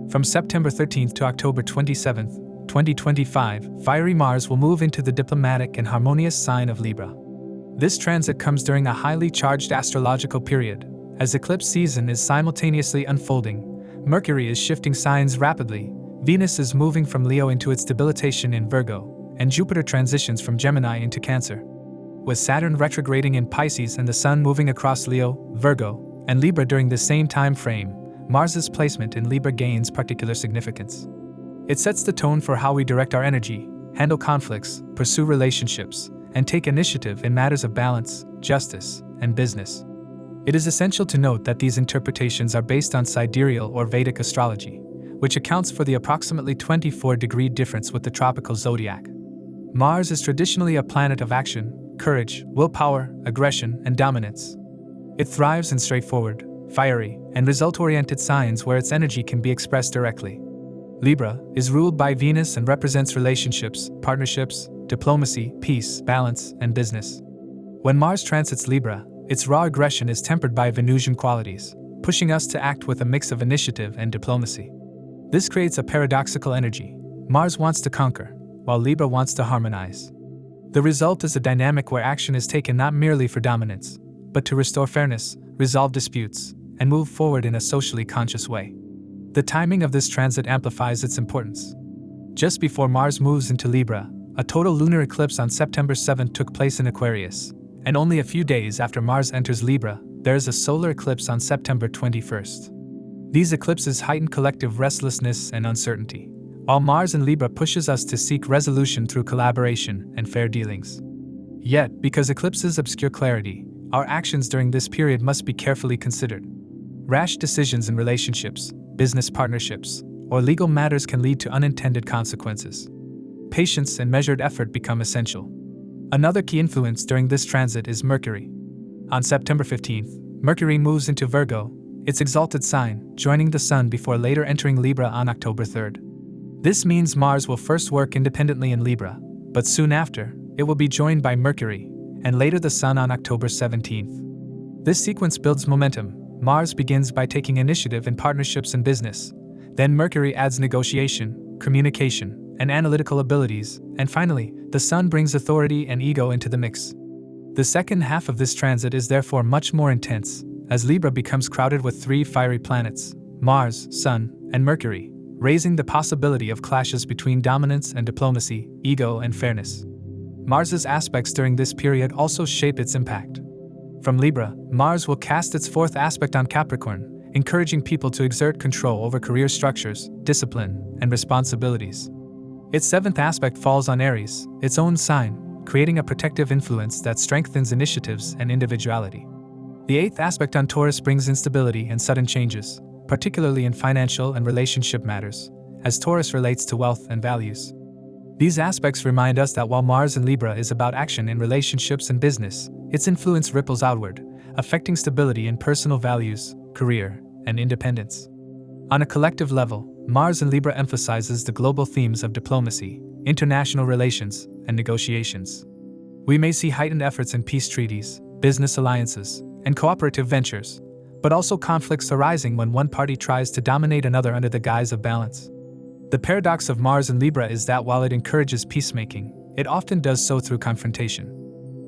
From September 13th to October 27th, 2025, fiery Mars will move into the diplomatic and harmonious sign of Libra. This transit comes during a highly charged astrological period, as eclipse season is simultaneously unfolding. Mercury is shifting signs rapidly, Venus is moving from Leo into its debilitation in Virgo, and Jupiter transitions from Gemini into Cancer. With Saturn retrograding in Pisces and the Sun moving across Leo, Virgo, and Libra during the same time frame, Mars's placement in Libra gains particular significance. It sets the tone for how we direct our energy, handle conflicts, pursue relationships, and take initiative in matters of balance, justice, and business. It is essential to note that these interpretations are based on Sidereal or Vedic Astrology, which accounts for the approximately 24-degree difference with the tropical zodiac. Mars is traditionally a planet of action, courage, willpower, aggression, and dominance. It thrives in straightforward, fiery, and result-oriented signs where its energy can be expressed directly. Libra is ruled by Venus and represents relationships, partnerships, diplomacy, peace, balance, and business. When Mars transits Libra, its raw aggression is tempered by Venusian qualities, pushing us to act with a mix of initiative and diplomacy. This creates a paradoxical energy. Mars wants to conquer, while Libra wants to harmonize. The result is a dynamic where action is taken not merely for dominance, but to restore fairness, resolve disputes, and move forward in a socially conscious way. The timing of this transit amplifies its importance. Just before Mars moves into Libra, a total lunar eclipse on September 7th took place in Aquarius, and only a few days after Mars enters Libra, there is a solar eclipse on September 21st. These eclipses heighten collective restlessness and uncertainty, while Mars in Libra pushes us to seek resolution through collaboration and fair dealings. Yet, because eclipses obscure clarity, our actions during this period must be carefully considered. Rash decisions in relationships, business partnerships, or legal matters can lead to unintended consequences. Patience and measured effort become essential. Another key influence during this transit is Mercury. On September 15th, Mercury moves into Virgo, its exalted sign, joining the Sun before later entering Libra on October 3rd. This means Mars will first work independently in Libra, but soon after, it will be joined by Mercury, and later the Sun on October 17th. This sequence builds momentum. Mars begins by taking initiative in partnerships and business. Then Mercury adds negotiation, communication, and analytical abilities, and finally, the Sun brings authority and ego into the mix. The second half of this transit is therefore much more intense, as Libra becomes crowded with three fiery planets, Mars, Sun, and Mercury, raising the possibility of clashes between dominance and diplomacy, ego and fairness. Mars's aspects during this period also shape its impact. From Libra, Mars will cast its fourth aspect on Capricorn, encouraging people to exert control over career structures, discipline, and responsibilities. Its seventh aspect falls on Aries, its own sign, creating a protective influence that strengthens initiatives and individuality. The eighth aspect on Taurus brings instability and sudden changes, particularly in financial and relationship matters, as Taurus relates to wealth and values. These aspects remind us that while Mars in Libra is about action in relationships and business, its influence ripples outward, affecting stability in personal values, career, and independence. On a collective level, Mars in Libra emphasizes the global themes of diplomacy, international relations, and negotiations. We may see heightened efforts in peace treaties, business alliances, and cooperative ventures, but also conflicts arising when one party tries to dominate another under the guise of balance. The paradox of Mars in Libra is that while it encourages peacemaking, it often does so through confrontation.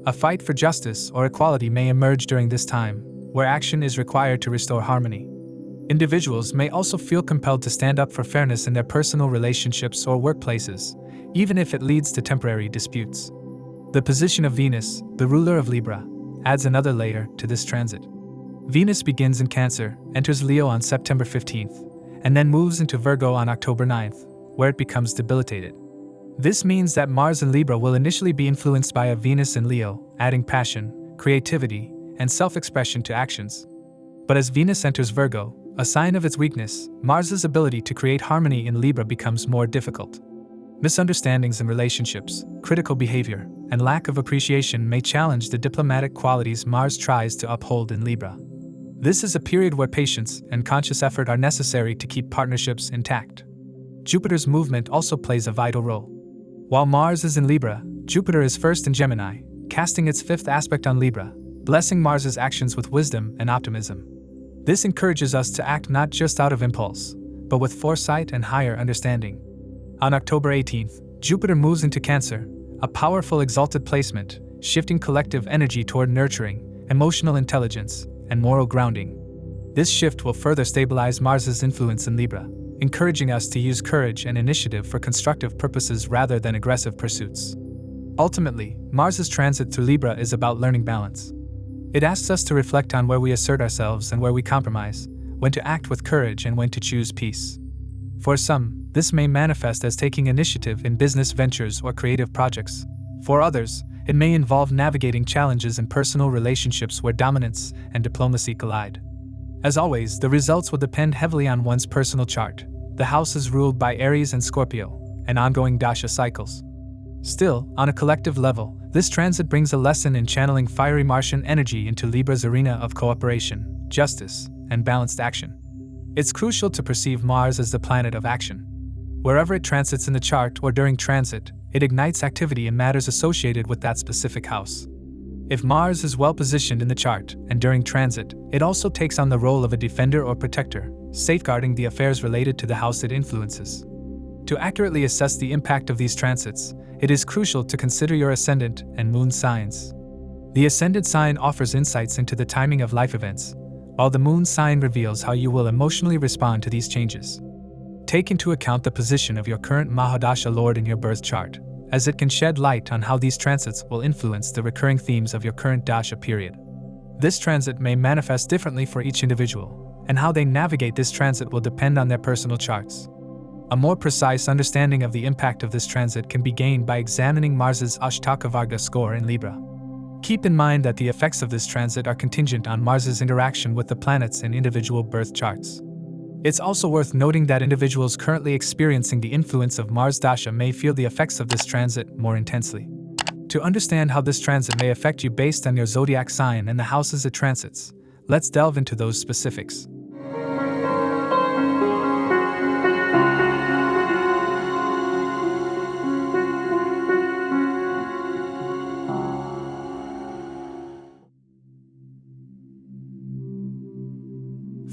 A fight for justice or equality may emerge during this time, where action is required to restore harmony. Individuals may also feel compelled to stand up for fairness in their personal relationships or workplaces, even if it leads to temporary disputes. The position of Venus, the ruler of Libra, adds another layer to this transit. Venus begins in Cancer, enters Leo on September 15th, and then moves into Virgo on October 9th, where it becomes debilitated. This means that Mars in Libra will initially be influenced by a Venus in Leo, adding passion, creativity, and self-expression to actions. But as Venus enters Virgo, a sign of its weakness, Mars's ability to create harmony in Libra becomes more difficult. Misunderstandings in relationships, critical behavior, and lack of appreciation may challenge the diplomatic qualities Mars tries to uphold in Libra. This is a period where patience and conscious effort are necessary to keep partnerships intact. Jupiter's movement also plays a vital role. While Mars is in Libra, Jupiter is first in Gemini, casting its fifth aspect on Libra, blessing Mars's actions with wisdom and optimism. This encourages us to act not just out of impulse, but with foresight and higher understanding. On October 18th, Jupiter moves into Cancer, a powerful exalted placement, shifting collective energy toward nurturing, emotional intelligence, and moral grounding. This shift will further stabilize Mars's influence in Libra, encouraging us to use courage and initiative for constructive purposes rather than aggressive pursuits. Ultimately, Mars's transit through Libra is about learning balance. It asks us to reflect on where we assert ourselves and where we compromise, when to act with courage and when to choose peace. For some, this may manifest as taking initiative in business ventures or creative projects. For others, it may involve navigating challenges in personal relationships where dominance and diplomacy collide. As always, the results will depend heavily on one's personal chart. The house is ruled by Aries and Scorpio, and ongoing dasha cycles. Still, on a collective level, this transit brings a lesson in channeling fiery Martian energy into Libra's arena of cooperation, justice, and balanced action. It's crucial to perceive Mars as the planet of action. Wherever it transits in the chart or during transit, it ignites activity in matters associated with that specific house. If Mars is well positioned in the chart and during transit, it also takes on the role of a defender or protector, safeguarding the affairs related to the house it influences. To accurately assess the impact of these transits, it is crucial to consider your ascendant and moon signs. The ascendant sign offers insights into the timing of life events, while the moon sign reveals how you will emotionally respond to these changes. Take into account the position of your current Mahadasha Lord in your birth chart, as it can shed light on how these transits will influence the recurring themes of your current dasha period. This transit may manifest differently for each individual, and how they navigate this transit will depend on their personal charts. A more precise understanding of the impact of this transit can be gained by examining Mars's Ashtaka Varga score in Libra. Keep in mind that the effects of this transit are contingent on Mars's interaction with the planets in individual birth charts. It's also worth noting that individuals currently experiencing the influence of Mars Dasha may feel the effects of this transit more intensely. To understand how this transit may affect you based on your zodiac sign and the houses it transits, let's delve into those specifics.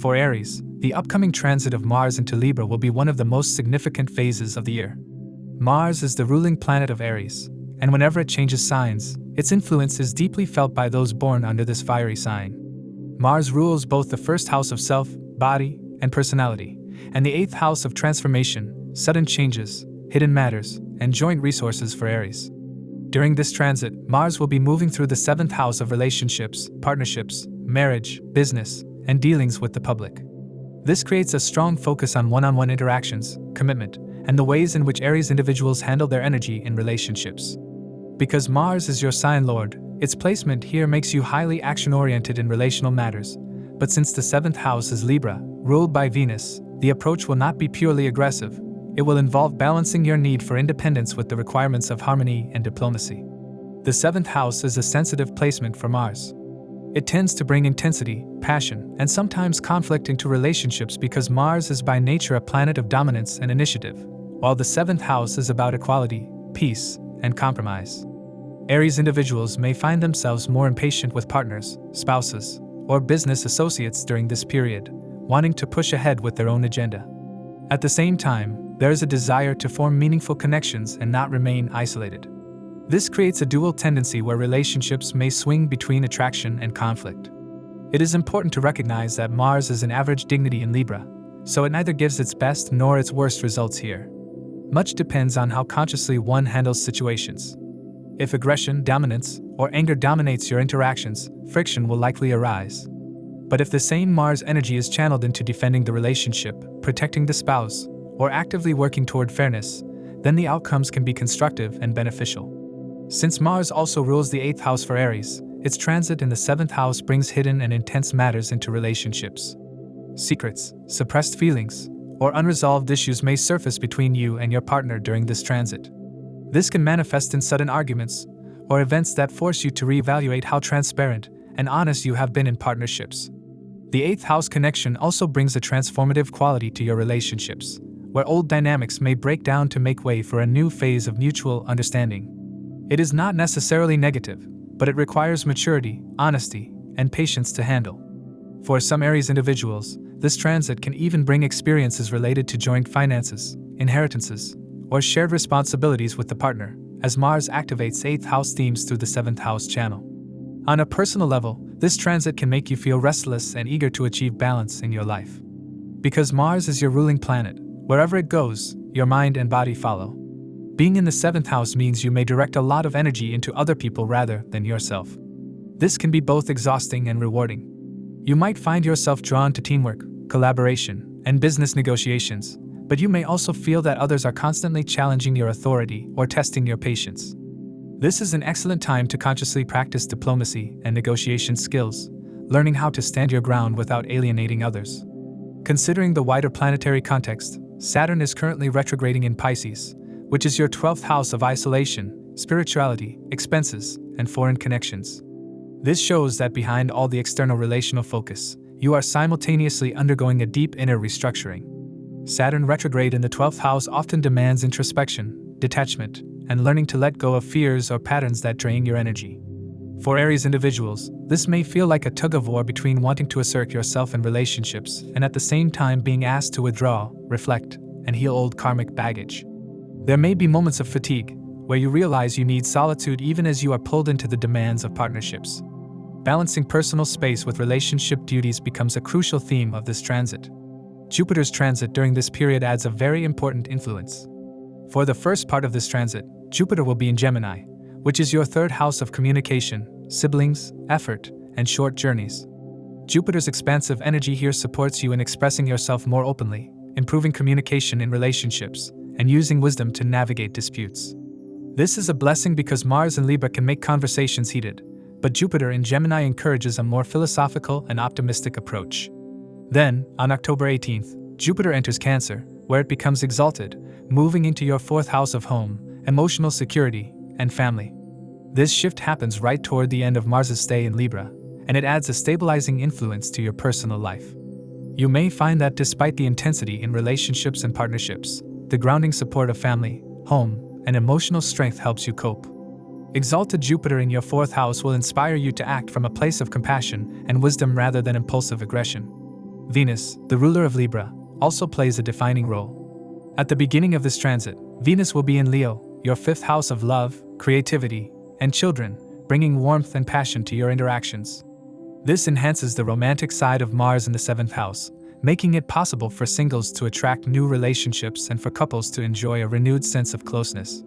For Aries, the upcoming transit of Mars into Libra will be one of the most significant phases of the year. Mars is the ruling planet of Aries, and whenever it changes signs, its influence is deeply felt by those born under this fiery sign. Mars rules both the first house of self, body, and personality, and the eighth house of transformation, sudden changes, hidden matters, and joint resources for Aries. During this transit, Mars will be moving through the seventh house of relationships, partnerships, marriage, business, and dealings with the public. This creates a strong focus on one-on-one interactions, commitment, and the ways in which Aries individuals handle their energy in relationships. Because Mars is your sign lord, its placement here makes you highly action-oriented in relational matters. But since the seventh house is Libra, ruled by Venus, the approach will not be purely aggressive. It will involve balancing your need for independence with the requirements of harmony and diplomacy. The seventh house is a sensitive placement for Mars. It tends to bring intensity, passion, and sometimes conflict into relationships because Mars is by nature a planet of dominance and initiative, while the seventh house is about equality, peace, and compromise. Aries individuals may find themselves more impatient with partners, spouses, or business associates during this period, wanting to push ahead with their own agenda. At the same time, there is a desire to form meaningful connections and not remain isolated. This creates a dual tendency where relationships may swing between attraction and conflict. It is important to recognize that Mars is an average dignity in Libra, so it neither gives its best nor its worst results here. Much depends on how consciously one handles situations. If aggression, dominance, or anger dominates your interactions, friction will likely arise. But if the same Mars energy is channeled into defending the relationship, protecting the spouse, or actively working toward fairness, then the outcomes can be constructive and beneficial. Since Mars also rules the eighth house for Aries, its transit in the seventh house brings hidden and intense matters into relationships. Secrets, suppressed feelings, or unresolved issues may surface between you and your partner during this transit. This can manifest in sudden arguments, or events that force you to reevaluate how transparent and honest you have been in partnerships. The eighth house connection also brings a transformative quality to your relationships, where old dynamics may break down to make way for a new phase of mutual understanding. It is not necessarily negative, but it requires maturity, honesty, and patience to handle. For some Aries individuals, this transit can even bring experiences related to joint finances, inheritances, or shared responsibilities with the partner, as Mars activates 8th house themes through the 7th house channel. On a personal level, this transit can make you feel restless and eager to achieve balance in your life. Because Mars is your ruling planet, wherever it goes, your mind and body follow. Being in the 7th house means you may direct a lot of energy into other people rather than yourself. This can be both exhausting and rewarding. You might find yourself drawn to teamwork, collaboration, and business negotiations, but you may also feel that others are constantly challenging your authority or testing your patience. This is an excellent time to consciously practice diplomacy and negotiation skills, learning how to stand your ground without alienating others. Considering the wider planetary context, Saturn is currently retrograding in Pisces, which is your 12th house of isolation, spirituality, expenses, and foreign connections. This shows that behind all the external relational focus, you are simultaneously undergoing a deep inner restructuring. Saturn retrograde in the 12th house often demands introspection, detachment, and learning to let go of fears or patterns that drain your energy. For Aries individuals, this may feel like a tug-of-war between wanting to assert yourself in relationships and at the same time being asked to withdraw, reflect, and heal old karmic baggage. There may be moments of fatigue, where you realize you need solitude even as you are pulled into the demands of partnerships. Balancing personal space with relationship duties becomes a crucial theme of this transit. Jupiter's transit during this period adds a very important influence. For the first part of this transit, Jupiter will be in Gemini, which is your 3rd house of communication, siblings, effort, and short journeys. Jupiter's expansive energy here supports you in expressing yourself more openly, improving communication in relationships, and using wisdom to navigate disputes. This is a blessing because Mars in Libra can make conversations heated, but Jupiter in Gemini encourages a more philosophical and optimistic approach. Then, on October 18th, Jupiter enters Cancer, where it becomes exalted, moving into your 4th house of home, emotional security, and family. This shift happens right toward the end of Mars's stay in Libra, and it adds a stabilizing influence to your personal life. You may find that despite the intensity in relationships and partnerships, the grounding support of family, home, and emotional strength helps you cope. Exalted Jupiter in your 4th house will inspire you to act from a place of compassion and wisdom rather than impulsive aggression. Venus, the ruler of Libra, also plays a defining role. At the beginning of this transit, Venus will be in Leo, your 5th house of love, creativity, and children, bringing warmth and passion to your interactions. This enhances the romantic side of Mars in the 7th house, making it possible for singles to attract new relationships and for couples to enjoy a renewed sense of closeness.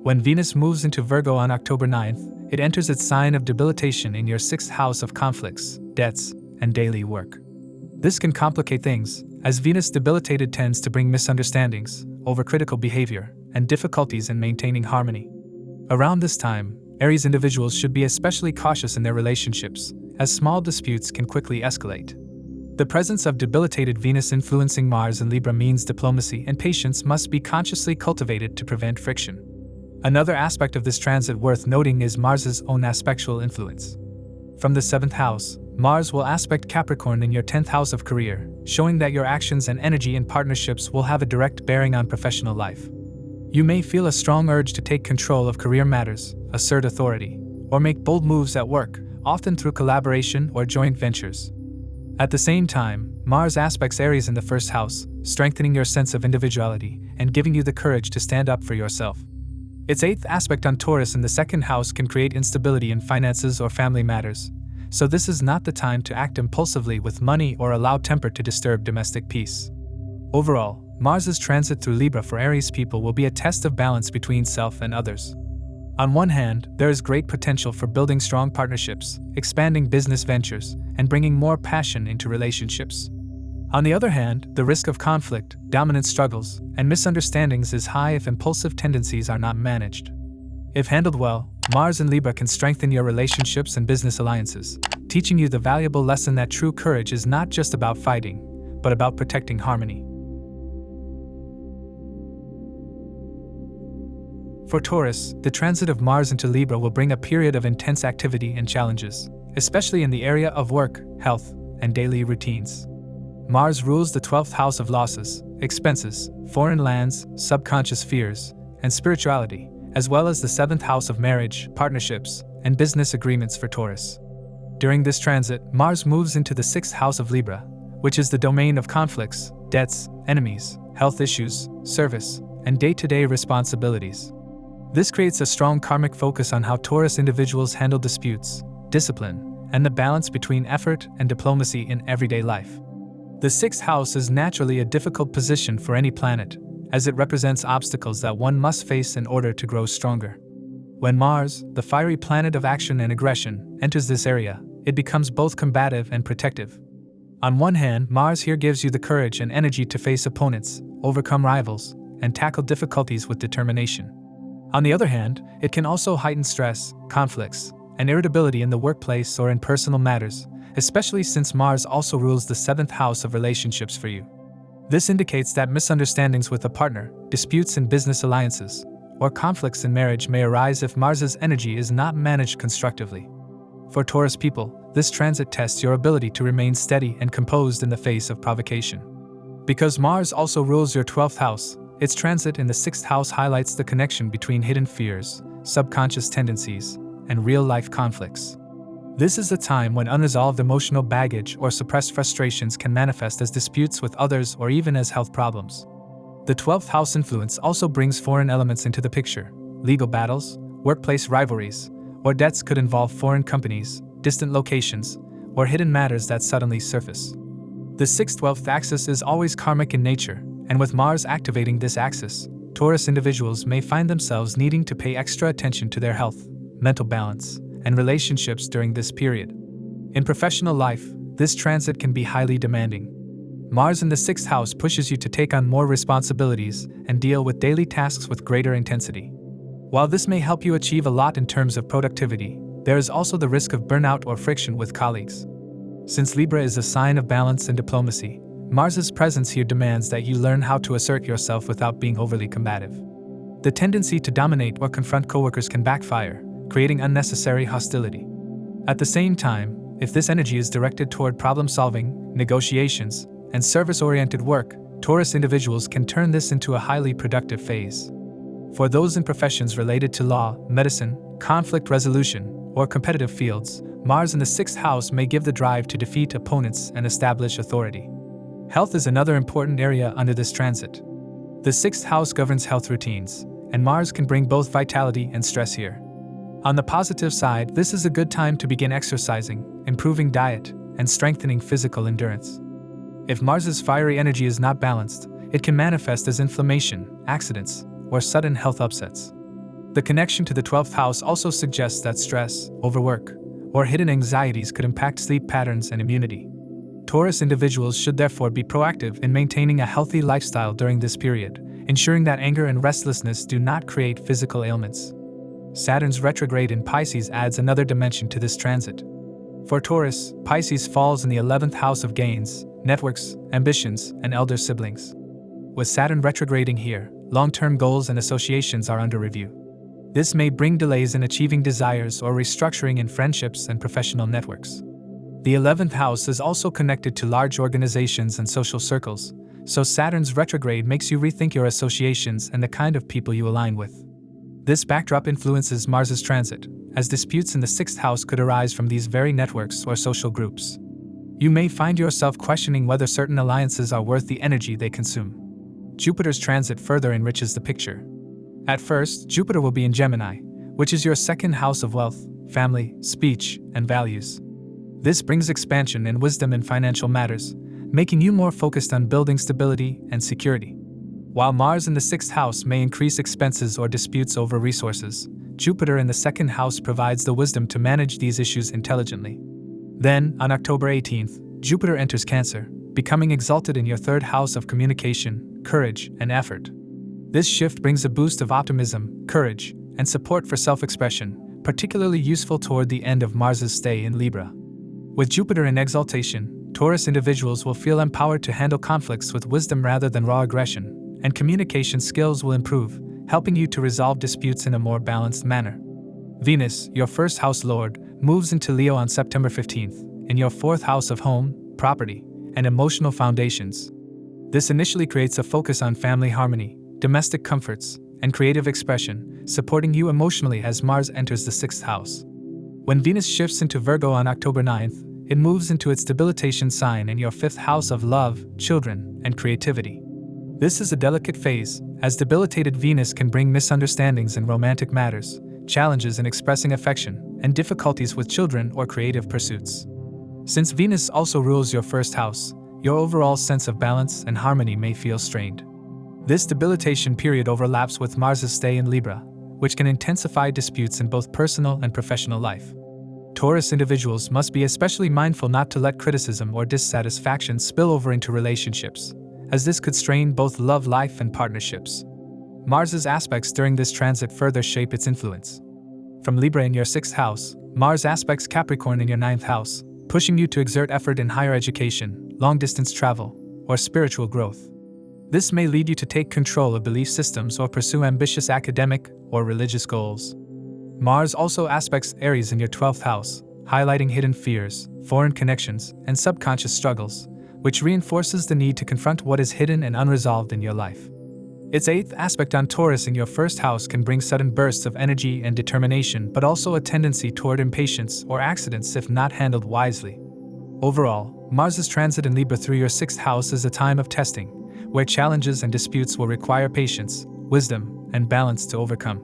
When Venus moves into Virgo on October 9th, it enters its sign of debilitation in your 6th house of conflicts, debts, and daily work. This can complicate things, as Venus debilitated tends to bring misunderstandings, overcritical behavior, and difficulties in maintaining harmony. Around this time, Aries individuals should be especially cautious in their relationships, as small disputes can quickly escalate. The presence of debilitated Venus influencing Mars in Libra means diplomacy and patience must be consciously cultivated to prevent friction. Another aspect of this transit worth noting is Mars's own aspectual influence. From the 7th house, Mars will aspect Capricorn in your 10th house of career, showing that your actions and energy in partnerships will have a direct bearing on professional life. You may feel a strong urge to take control of career matters, assert authority, or make bold moves at work, often through collaboration or joint ventures. At the same time, Mars aspects Aries in the 1st house, strengthening your sense of individuality and giving you the courage to stand up for yourself. Its 8th aspect on Taurus in the 2nd house can create instability in finances or family matters, so this is not the time to act impulsively with money or allow temper to disturb domestic peace. Overall, Mars's transit through Libra for Aries people will be a test of balance between self and others. On one hand, there is great potential for building strong partnerships, expanding business ventures, and bringing more passion into relationships. On the other hand, the risk of conflict, dominant struggles, and misunderstandings is high if impulsive tendencies are not managed. If handled well, Mars in Libra can strengthen your relationships and business alliances, teaching you the valuable lesson that true courage is not just about fighting, but about protecting harmony. For Taurus, the transit of Mars into Libra will bring a period of intense activity and challenges, especially in the area of work, health, and daily routines. Mars rules the 12th house of losses, expenses, foreign lands, subconscious fears, and spirituality, as well as the 7th house of marriage, partnerships, and business agreements for Taurus. During this transit, Mars moves into the 6th house of Libra, which is the domain of conflicts, debts, enemies, health issues, service, and day-to-day responsibilities. This creates a strong karmic focus on how Taurus individuals handle disputes, discipline, and the balance between effort and diplomacy in everyday life. The sixth house is naturally a difficult position for any planet, as it represents obstacles that one must face in order to grow stronger. When Mars, the fiery planet of action and aggression, enters this area, it becomes both combative and protective. On one hand, Mars here gives you the courage and energy to face opponents, overcome rivals, and tackle difficulties with determination. On the other hand, it can also heighten stress, conflicts, and irritability in the workplace or in personal matters, especially since Mars also rules the seventh house of relationships for you. This indicates that misunderstandings with a partner, disputes in business alliances, or conflicts in marriage may arise if Mars's energy is not managed constructively. For Taurus people, this transit tests your ability to remain steady and composed in the face of provocation. Because Mars also rules your 12th house, its transit in the 6th house highlights the connection between hidden fears, subconscious tendencies, and real-life conflicts. This is a time when unresolved emotional baggage or suppressed frustrations can manifest as disputes with others or even as health problems. The 12th house influence also brings foreign elements into the picture. Legal battles, workplace rivalries, or debts could involve foreign companies, distant locations, or hidden matters that suddenly surface. The 6th-12th axis is always karmic in nature, and with Mars activating this axis, Taurus individuals may find themselves needing to pay extra attention to their health, mental balance, and relationships during this period. In professional life, this transit can be highly demanding. Mars in the 6th house pushes you to take on more responsibilities and deal with daily tasks with greater intensity. While this may help you achieve a lot in terms of productivity, there is also the risk of burnout or friction with colleagues. Since Libra is a sign of balance and diplomacy, Mars's presence here demands that you learn how to assert yourself without being overly combative. The tendency to dominate or confront coworkers can backfire, creating unnecessary hostility. At the same time, if this energy is directed toward problem-solving, negotiations, and service-oriented work, Taurus individuals can turn this into a highly productive phase. For those in professions related to law, medicine, conflict resolution, or competitive fields, Mars in the 6th house may give the drive to defeat opponents and establish authority. Health is another important area under this transit. The 6th house governs health routines, and Mars can bring both vitality and stress here. On the positive side, this is a good time to begin exercising, improving diet, and strengthening physical endurance. If Mars's fiery energy is not balanced, it can manifest as inflammation, accidents, or sudden health upsets. The connection to the 12th house also suggests that stress, overwork, or hidden anxieties could impact sleep patterns and immunity. Taurus individuals should therefore be proactive in maintaining a healthy lifestyle during this period, ensuring that anger and restlessness do not create physical ailments. Saturn's retrograde in Pisces adds another dimension to this transit. For Taurus, Pisces falls in the 11th house of gains, networks, ambitions, and elder siblings. With Saturn retrograding here, long-term goals and associations are under review. This may bring delays in achieving desires or restructuring in friendships and professional networks. The 11th house is also connected to large organizations and social circles, so Saturn's retrograde makes you rethink your associations and the kind of people you align with. This backdrop influences Mars's transit, as disputes in the 6th house could arise from these very networks or social groups. You may find yourself questioning whether certain alliances are worth the energy they consume. Jupiter's transit further enriches the picture. At first, Jupiter will be in Gemini, which is your 2nd house of wealth, family, speech, and values. This brings expansion and wisdom in financial matters, making you more focused on building stability and security. While Mars in the 6th house may increase expenses or disputes over resources, Jupiter in the 2nd house provides the wisdom to manage these issues intelligently. Then, on October 18th, Jupiter enters Cancer, becoming exalted in your 3rd house of communication, courage, and effort. This shift brings a boost of optimism, courage, and support for self-expression, particularly useful toward the end of Mars's stay in Libra. With Jupiter in exaltation, Taurus individuals will feel empowered to handle conflicts with wisdom rather than raw aggression, and communication skills will improve, helping you to resolve disputes in a more balanced manner. Venus, your 1st house lord, moves into Leo on September 15th, in your 4th house of home, property, and emotional foundations. This initially creates a focus on family harmony, domestic comforts, and creative expression, supporting you emotionally as Mars enters the 6th house. When Venus shifts into Virgo on October 9th, it moves into its debilitation sign in your 5th house of love, children, and creativity. This is a delicate phase, as debilitated Venus can bring misunderstandings in romantic matters, challenges in expressing affection, and difficulties with children or creative pursuits. Since Venus also rules your 1st house, your overall sense of balance and harmony may feel strained. This debilitation period overlaps with Mars's stay in Libra, which can intensify disputes in both personal and professional life. Taurus individuals must be especially mindful not to let criticism or dissatisfaction spill over into relationships, as this could strain both love life and partnerships. Mars's aspects during this transit further shape its influence. From Libra in your 6th house, Mars aspects Capricorn in your 9th house, pushing you to exert effort in higher education, long-distance travel, or spiritual growth. This may lead you to take control of belief systems or pursue ambitious academic or religious goals. Mars also aspects Aries in your 12th house, highlighting hidden fears, foreign connections, and subconscious struggles, which reinforces the need to confront what is hidden and unresolved in your life. Its 8th aspect on Taurus in your 1st house can bring sudden bursts of energy and determination, but also a tendency toward impatience or accidents if not handled wisely. Overall, Mars's transit in Libra through your 6th house is a time of testing, where challenges and disputes will require patience, wisdom, and balance to overcome.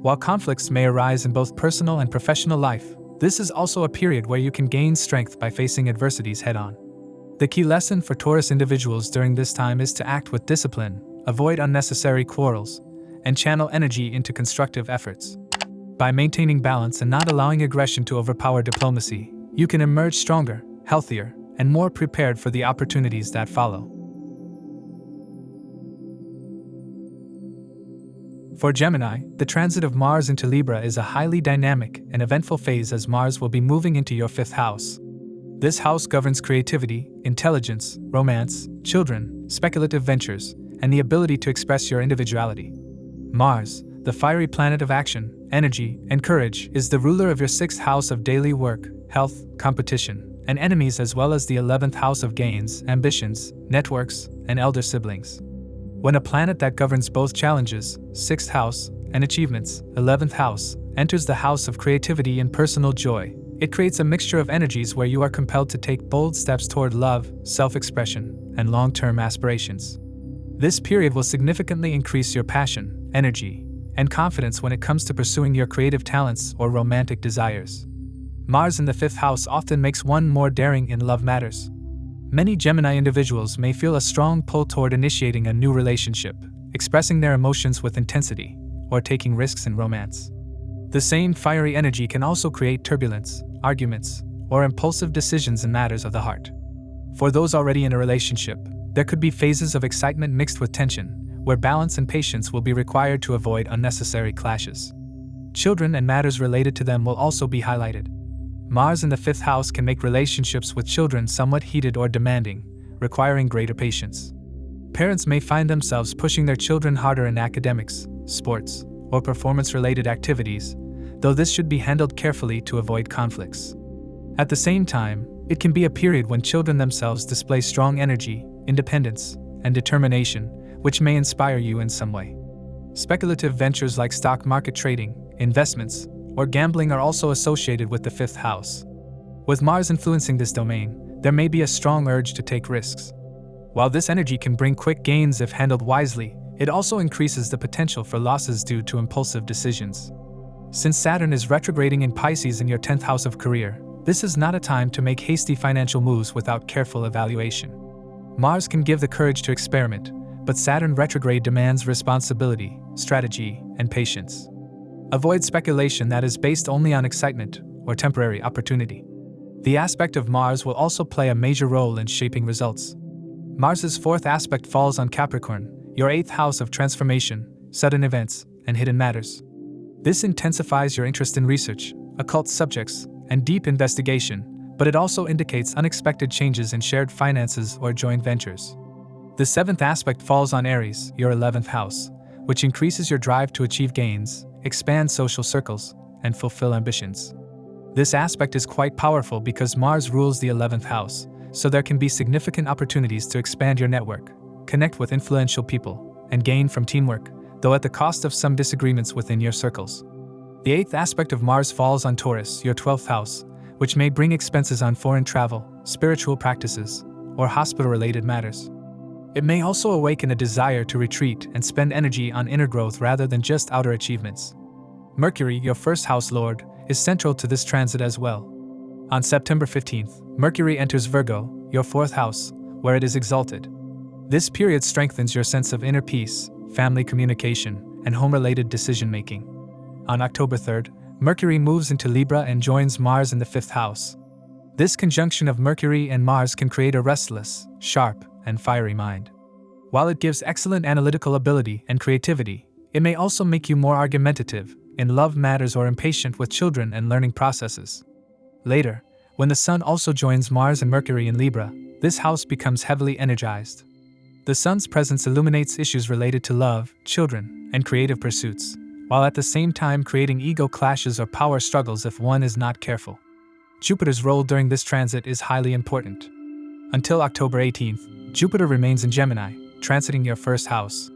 While conflicts may arise in both personal and professional life, this is also a period where you can gain strength by facing adversities head-on. The key lesson for Taurus individuals during this time is to act with discipline, avoid unnecessary quarrels, and channel energy into constructive efforts. By maintaining balance and not allowing aggression to overpower diplomacy, you can emerge stronger, healthier, and more prepared for the opportunities that follow. For Gemini, the transit of Mars into Libra is a highly dynamic and eventful phase, as Mars will be moving into your 5th house. This house governs creativity, intelligence, romance, children, speculative ventures, and the ability to express your individuality. Mars, the fiery planet of action, energy, and courage, is the ruler of your 6th house of daily work, health, competition, and enemies, as well as the 11th house of gains, ambitions, networks, and elder siblings. When a planet that governs both challenges, 6th house, and achievements, 11th house, enters the house of creativity and personal joy, it creates a mixture of energies where you are compelled to take bold steps toward love, self-expression, and long-term aspirations. This period will significantly increase your passion, energy, and confidence when it comes to pursuing your creative talents or romantic desires. Mars in the 5th house often makes one more daring in love matters. Many Gemini individuals may feel a strong pull toward initiating a new relationship, expressing their emotions with intensity, or taking risks in romance. The same fiery energy can also create turbulence, arguments, or impulsive decisions in matters of the heart. For those already in a relationship, there could be phases of excitement mixed with tension, where balance and patience will be required to avoid unnecessary clashes. Children and matters related to them will also be highlighted. Mars in the 5th house can make relationships with children somewhat heated or demanding, requiring greater patience. Parents may find themselves pushing their children harder in academics, sports, or performance-related activities, though this should be handled carefully to avoid conflicts. At the same time, it can be a period when children themselves display strong energy, independence, and determination, which may inspire you in some way. Speculative ventures like stock market trading, investments, or gambling are also associated with the 5th house. With Mars influencing this domain, there may be a strong urge to take risks. While this energy can bring quick gains if handled wisely, it also increases the potential for losses due to impulsive decisions. Since Saturn is retrograding in Pisces in your 10th house of career, this is not a time to make hasty financial moves without careful evaluation. Mars can give the courage to experiment, but Saturn retrograde demands responsibility, strategy, and patience. Avoid speculation that is based only on excitement or temporary opportunity. The aspect of Mars will also play a major role in shaping results. Mars's 4th aspect falls on Capricorn, your 8th house of transformation, sudden events, and hidden matters. This intensifies your interest in research, occult subjects, and deep investigation, but it also indicates unexpected changes in shared finances or joint ventures. The 7th aspect falls on Aries, your 11th house, which increases your drive to achieve gains, expand social circles, and fulfill ambitions. This aspect is quite powerful because Mars rules the 11th house, so there can be significant opportunities to expand your network, connect with influential people, and gain from teamwork, though at the cost of some disagreements within your circles. The 8th aspect of Mars falls on Taurus, your 12th house, which may bring expenses on foreign travel, spiritual practices, or hospital-related matters. It may also awaken a desire to retreat and spend energy on inner growth rather than just outer achievements. Mercury, your first house lord, is central to this transit as well. On September 15th, Mercury enters Virgo, your fourth house, where it is exalted. This period strengthens your sense of inner peace, family communication, and home-related decision-making. On October 3rd, Mercury moves into Libra and joins Mars in the fifth house. This conjunction of Mercury and Mars can create a restless, sharp, and fiery mind. While it gives excellent analytical ability and creativity, it may also make you more argumentative in love matters or impatient with children and learning processes. Later, when the Sun also joins Mars and Mercury in Libra, this house becomes heavily energized. The Sun's presence illuminates issues related to love, children, and creative pursuits, while at the same time creating ego clashes or power struggles if one is not careful. Jupiter's role during this transit is highly important. Until October 18th, Jupiter remains in Gemini, transiting your first house.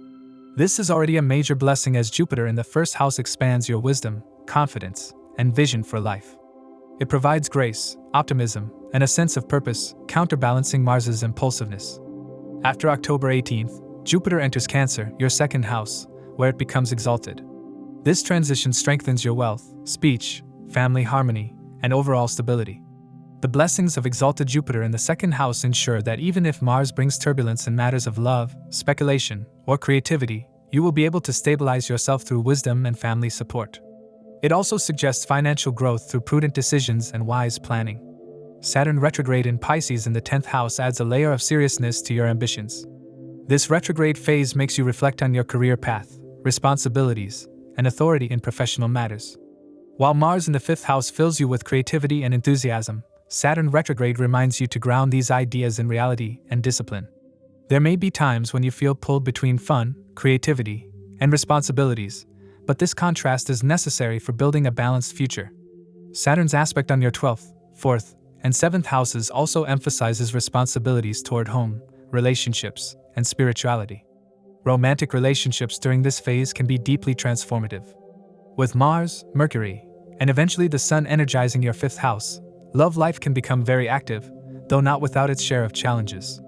This is already a major blessing as Jupiter in the first house expands your wisdom, confidence, and vision for life. It provides grace, optimism, and a sense of purpose, counterbalancing Mars's impulsiveness. After October 18th, Jupiter enters Cancer, your second house, where it becomes exalted. This transition strengthens your wealth, speech, family harmony, and overall stability. The blessings of exalted Jupiter in the second house ensure that even if Mars brings turbulence in matters of love, speculation, or creativity, you will be able to stabilize yourself through wisdom and family support. It also suggests financial growth through prudent decisions and wise planning. Saturn retrograde in Pisces in the 10th house adds a layer of seriousness to your ambitions. This retrograde phase makes you reflect on your career path, responsibilities, and authority in professional matters. While Mars in the 5th house fills you with creativity and enthusiasm, Saturn retrograde reminds you to ground these ideas in reality and discipline. There may be times when you feel pulled between fun, creativity, and responsibilities, but this contrast is necessary for building a balanced future. Saturn's aspect on your 12th, 4th, and 7th houses also emphasizes responsibilities toward home, relationships, and spirituality. Romantic relationships during this phase can be deeply transformative. With Mars, Mercury, and eventually the Sun energizing your 5th house, love life can become very active, though not without its share of challenges.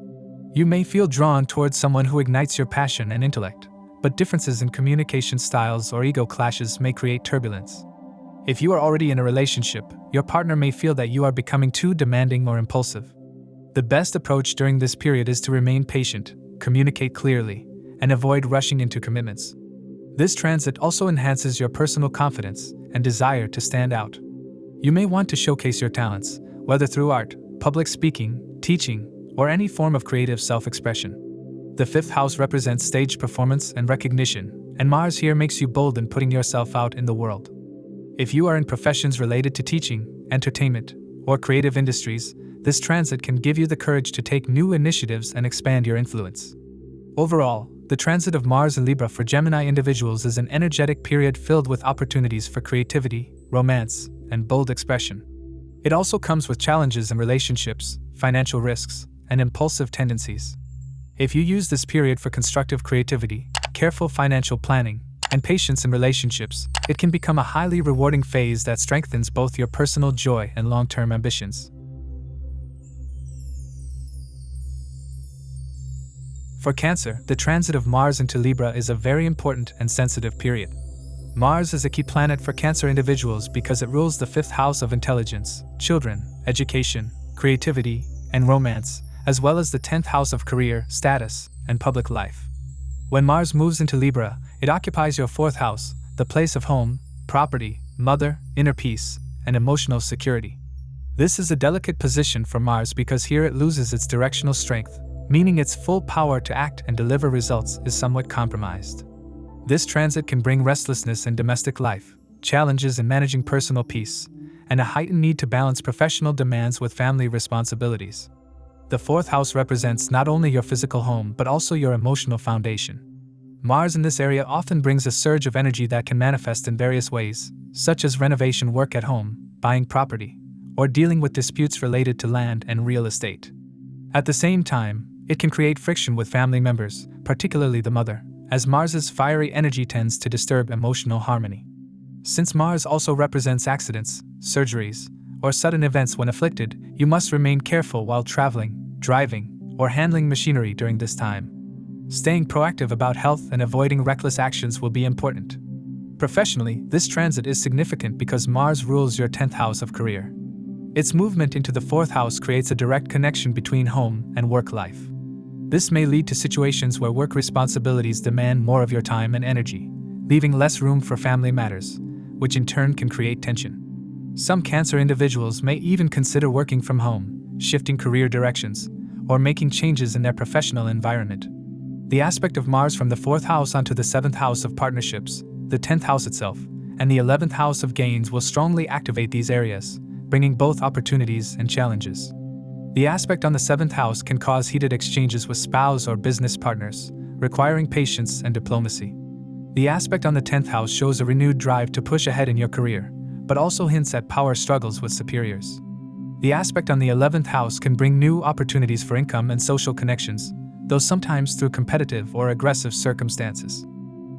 You may feel drawn towards someone who ignites your passion and intellect, but differences in communication styles or ego clashes may create turbulence. If you are already in a relationship, your partner may feel that you are becoming too demanding or impulsive. The best approach during this period is to remain patient, communicate clearly, and avoid rushing into commitments. This transit also enhances your personal confidence and desire to stand out. You may want to showcase your talents, whether through art, public speaking, teaching, or any form of creative self-expression. The 5th house represents stage performance and recognition, and Mars here makes you bold in putting yourself out in the world. If you are in professions related to teaching, entertainment, or creative industries, this transit can give you the courage to take new initiatives and expand your influence. Overall, the transit of Mars in Libra for Gemini individuals is an energetic period filled with opportunities for creativity, romance, and bold expression. It also comes with challenges in relationships, financial risks, and impulsive tendencies. If you use this period for constructive creativity, careful financial planning, and patience in relationships, it can become a highly rewarding phase that strengthens both your personal joy and long-term ambitions. For Cancer, the transit of Mars into Libra is a very important and sensitive period. Mars is a key planet for Cancer individuals because it rules the 5th house of intelligence, children, education, creativity, and romance, as well as the 10th house of career, status, and public life. When Mars moves into Libra, it occupies your 4th house, the place of home, property, mother, inner peace, and emotional security. This is a delicate position for Mars because here it loses its directional strength, meaning its full power to act and deliver results is somewhat compromised. This transit can bring restlessness in domestic life, challenges in managing personal peace, and a heightened need to balance professional demands with family responsibilities. The 4th house represents not only your physical home but also your emotional foundation. Mars in this area often brings a surge of energy that can manifest in various ways, such as renovation work at home, buying property, or dealing with disputes related to land and real estate. At the same time, it can create friction with family members, particularly the mother, as Mars's fiery energy tends to disturb emotional harmony. Since Mars also represents accidents, surgeries, or sudden events when afflicted, you must remain careful while traveling, driving, or handling machinery during this time. Staying proactive about health and avoiding reckless actions will be important. Professionally, this transit is significant because Mars rules your 10th house of career. Its movement into the 4th house creates a direct connection between home and work life. This may lead to situations where work responsibilities demand more of your time and energy, leaving less room for family matters, which in turn can create tension. Some Cancer individuals may even consider working from home, shifting career directions, or making changes in their professional environment. The aspect of Mars from the 4th house onto the 7th house of partnerships, the 10th house itself, and the 11th house of gains will strongly activate these areas, bringing both opportunities and challenges. The aspect on the 7th house can cause heated exchanges with spouse or business partners, requiring patience and diplomacy. The aspect on the 10th house shows a renewed drive to push ahead in your career, but also hints at power struggles with superiors. The aspect on the 11th house can bring new opportunities for income and social connections, though sometimes through competitive or aggressive circumstances.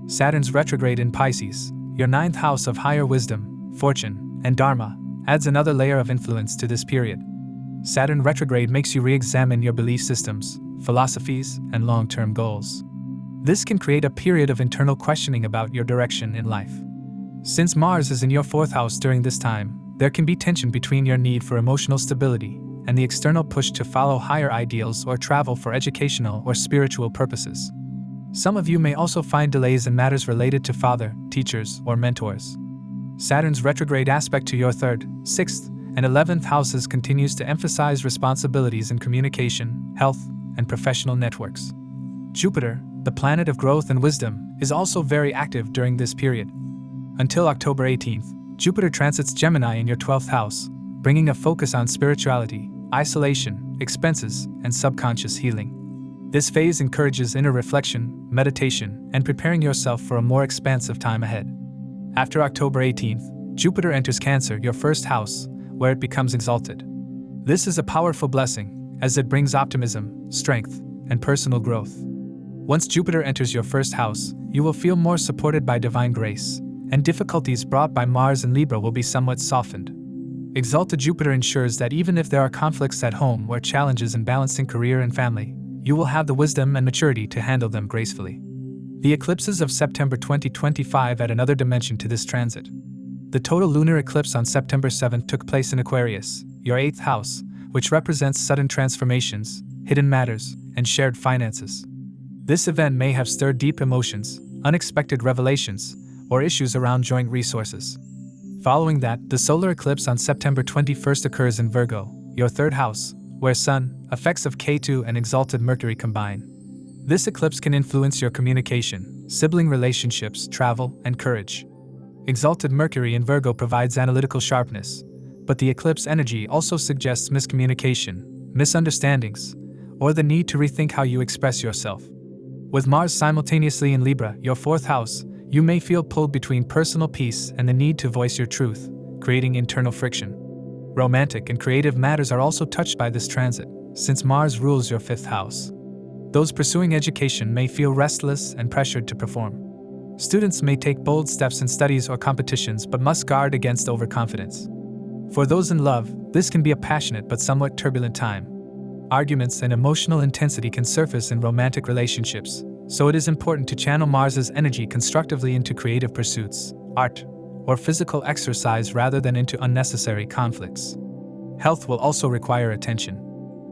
Saturn's retrograde in Pisces, your 9th house of higher wisdom, fortune, and dharma, adds another layer of influence to this period. Saturn retrograde makes you re-examine your belief systems, philosophies, and long-term goals. This can create a period of internal questioning about your direction in life. Since Mars is in your 4th house during this time, there can be tension between your need for emotional stability and the external push to follow higher ideals or travel for educational or spiritual purposes. Some of you may also find delays in matters related to father, teachers, or mentors. Saturn's retrograde aspect to your 3rd, 6th, and 11th houses continues to emphasize responsibilities in communication, health, and professional networks. Jupiter, the planet of growth and wisdom, is also very active during this period. Until October 18th, Jupiter transits Gemini in your 12th house, bringing a focus on spirituality, isolation, expenses, and subconscious healing. This phase encourages inner reflection, meditation, and preparing yourself for a more expansive time ahead. After October 18th, Jupiter enters Cancer, your 1st house, where it becomes exalted. This is a powerful blessing, as it brings optimism, strength, and personal growth. Once Jupiter enters your 1st house, you will feel more supported by divine grace, and difficulties brought by Mars and Libra will be somewhat softened. Exalted Jupiter ensures that even if there are conflicts at home or challenges in balancing career and family, you will have the wisdom and maturity to handle them gracefully. The eclipses of September 2025 add another dimension to this transit. The total lunar eclipse on September 7th took place in Aquarius, your 8th house, which represents sudden transformations, hidden matters, and shared finances. This event may have stirred deep emotions, unexpected revelations, or issues around joint resources. Following that, the solar eclipse on September 21st occurs in Virgo, your 3rd house, where Sun, effects of Ketu, and exalted Mercury combine. This eclipse can influence your communication, sibling relationships, travel, and courage. Exalted Mercury in Virgo provides analytical sharpness, but the eclipse energy also suggests miscommunication, misunderstandings, or the need to rethink how you express yourself. With Mars simultaneously in Libra, your 4th house, you may feel pulled between personal peace and the need to voice your truth, creating internal friction. Romantic and creative matters are also touched by this transit, since Mars rules your 5th house. Those pursuing education may feel restless and pressured to perform. Students may take bold steps in studies or competitions but must guard against overconfidence. For those in love, this can be a passionate but somewhat turbulent time. Arguments and emotional intensity can surface in romantic relationships, so it is important to channel Mars's energy constructively into creative pursuits, art, or physical exercise rather than into unnecessary conflicts. Health will also require attention.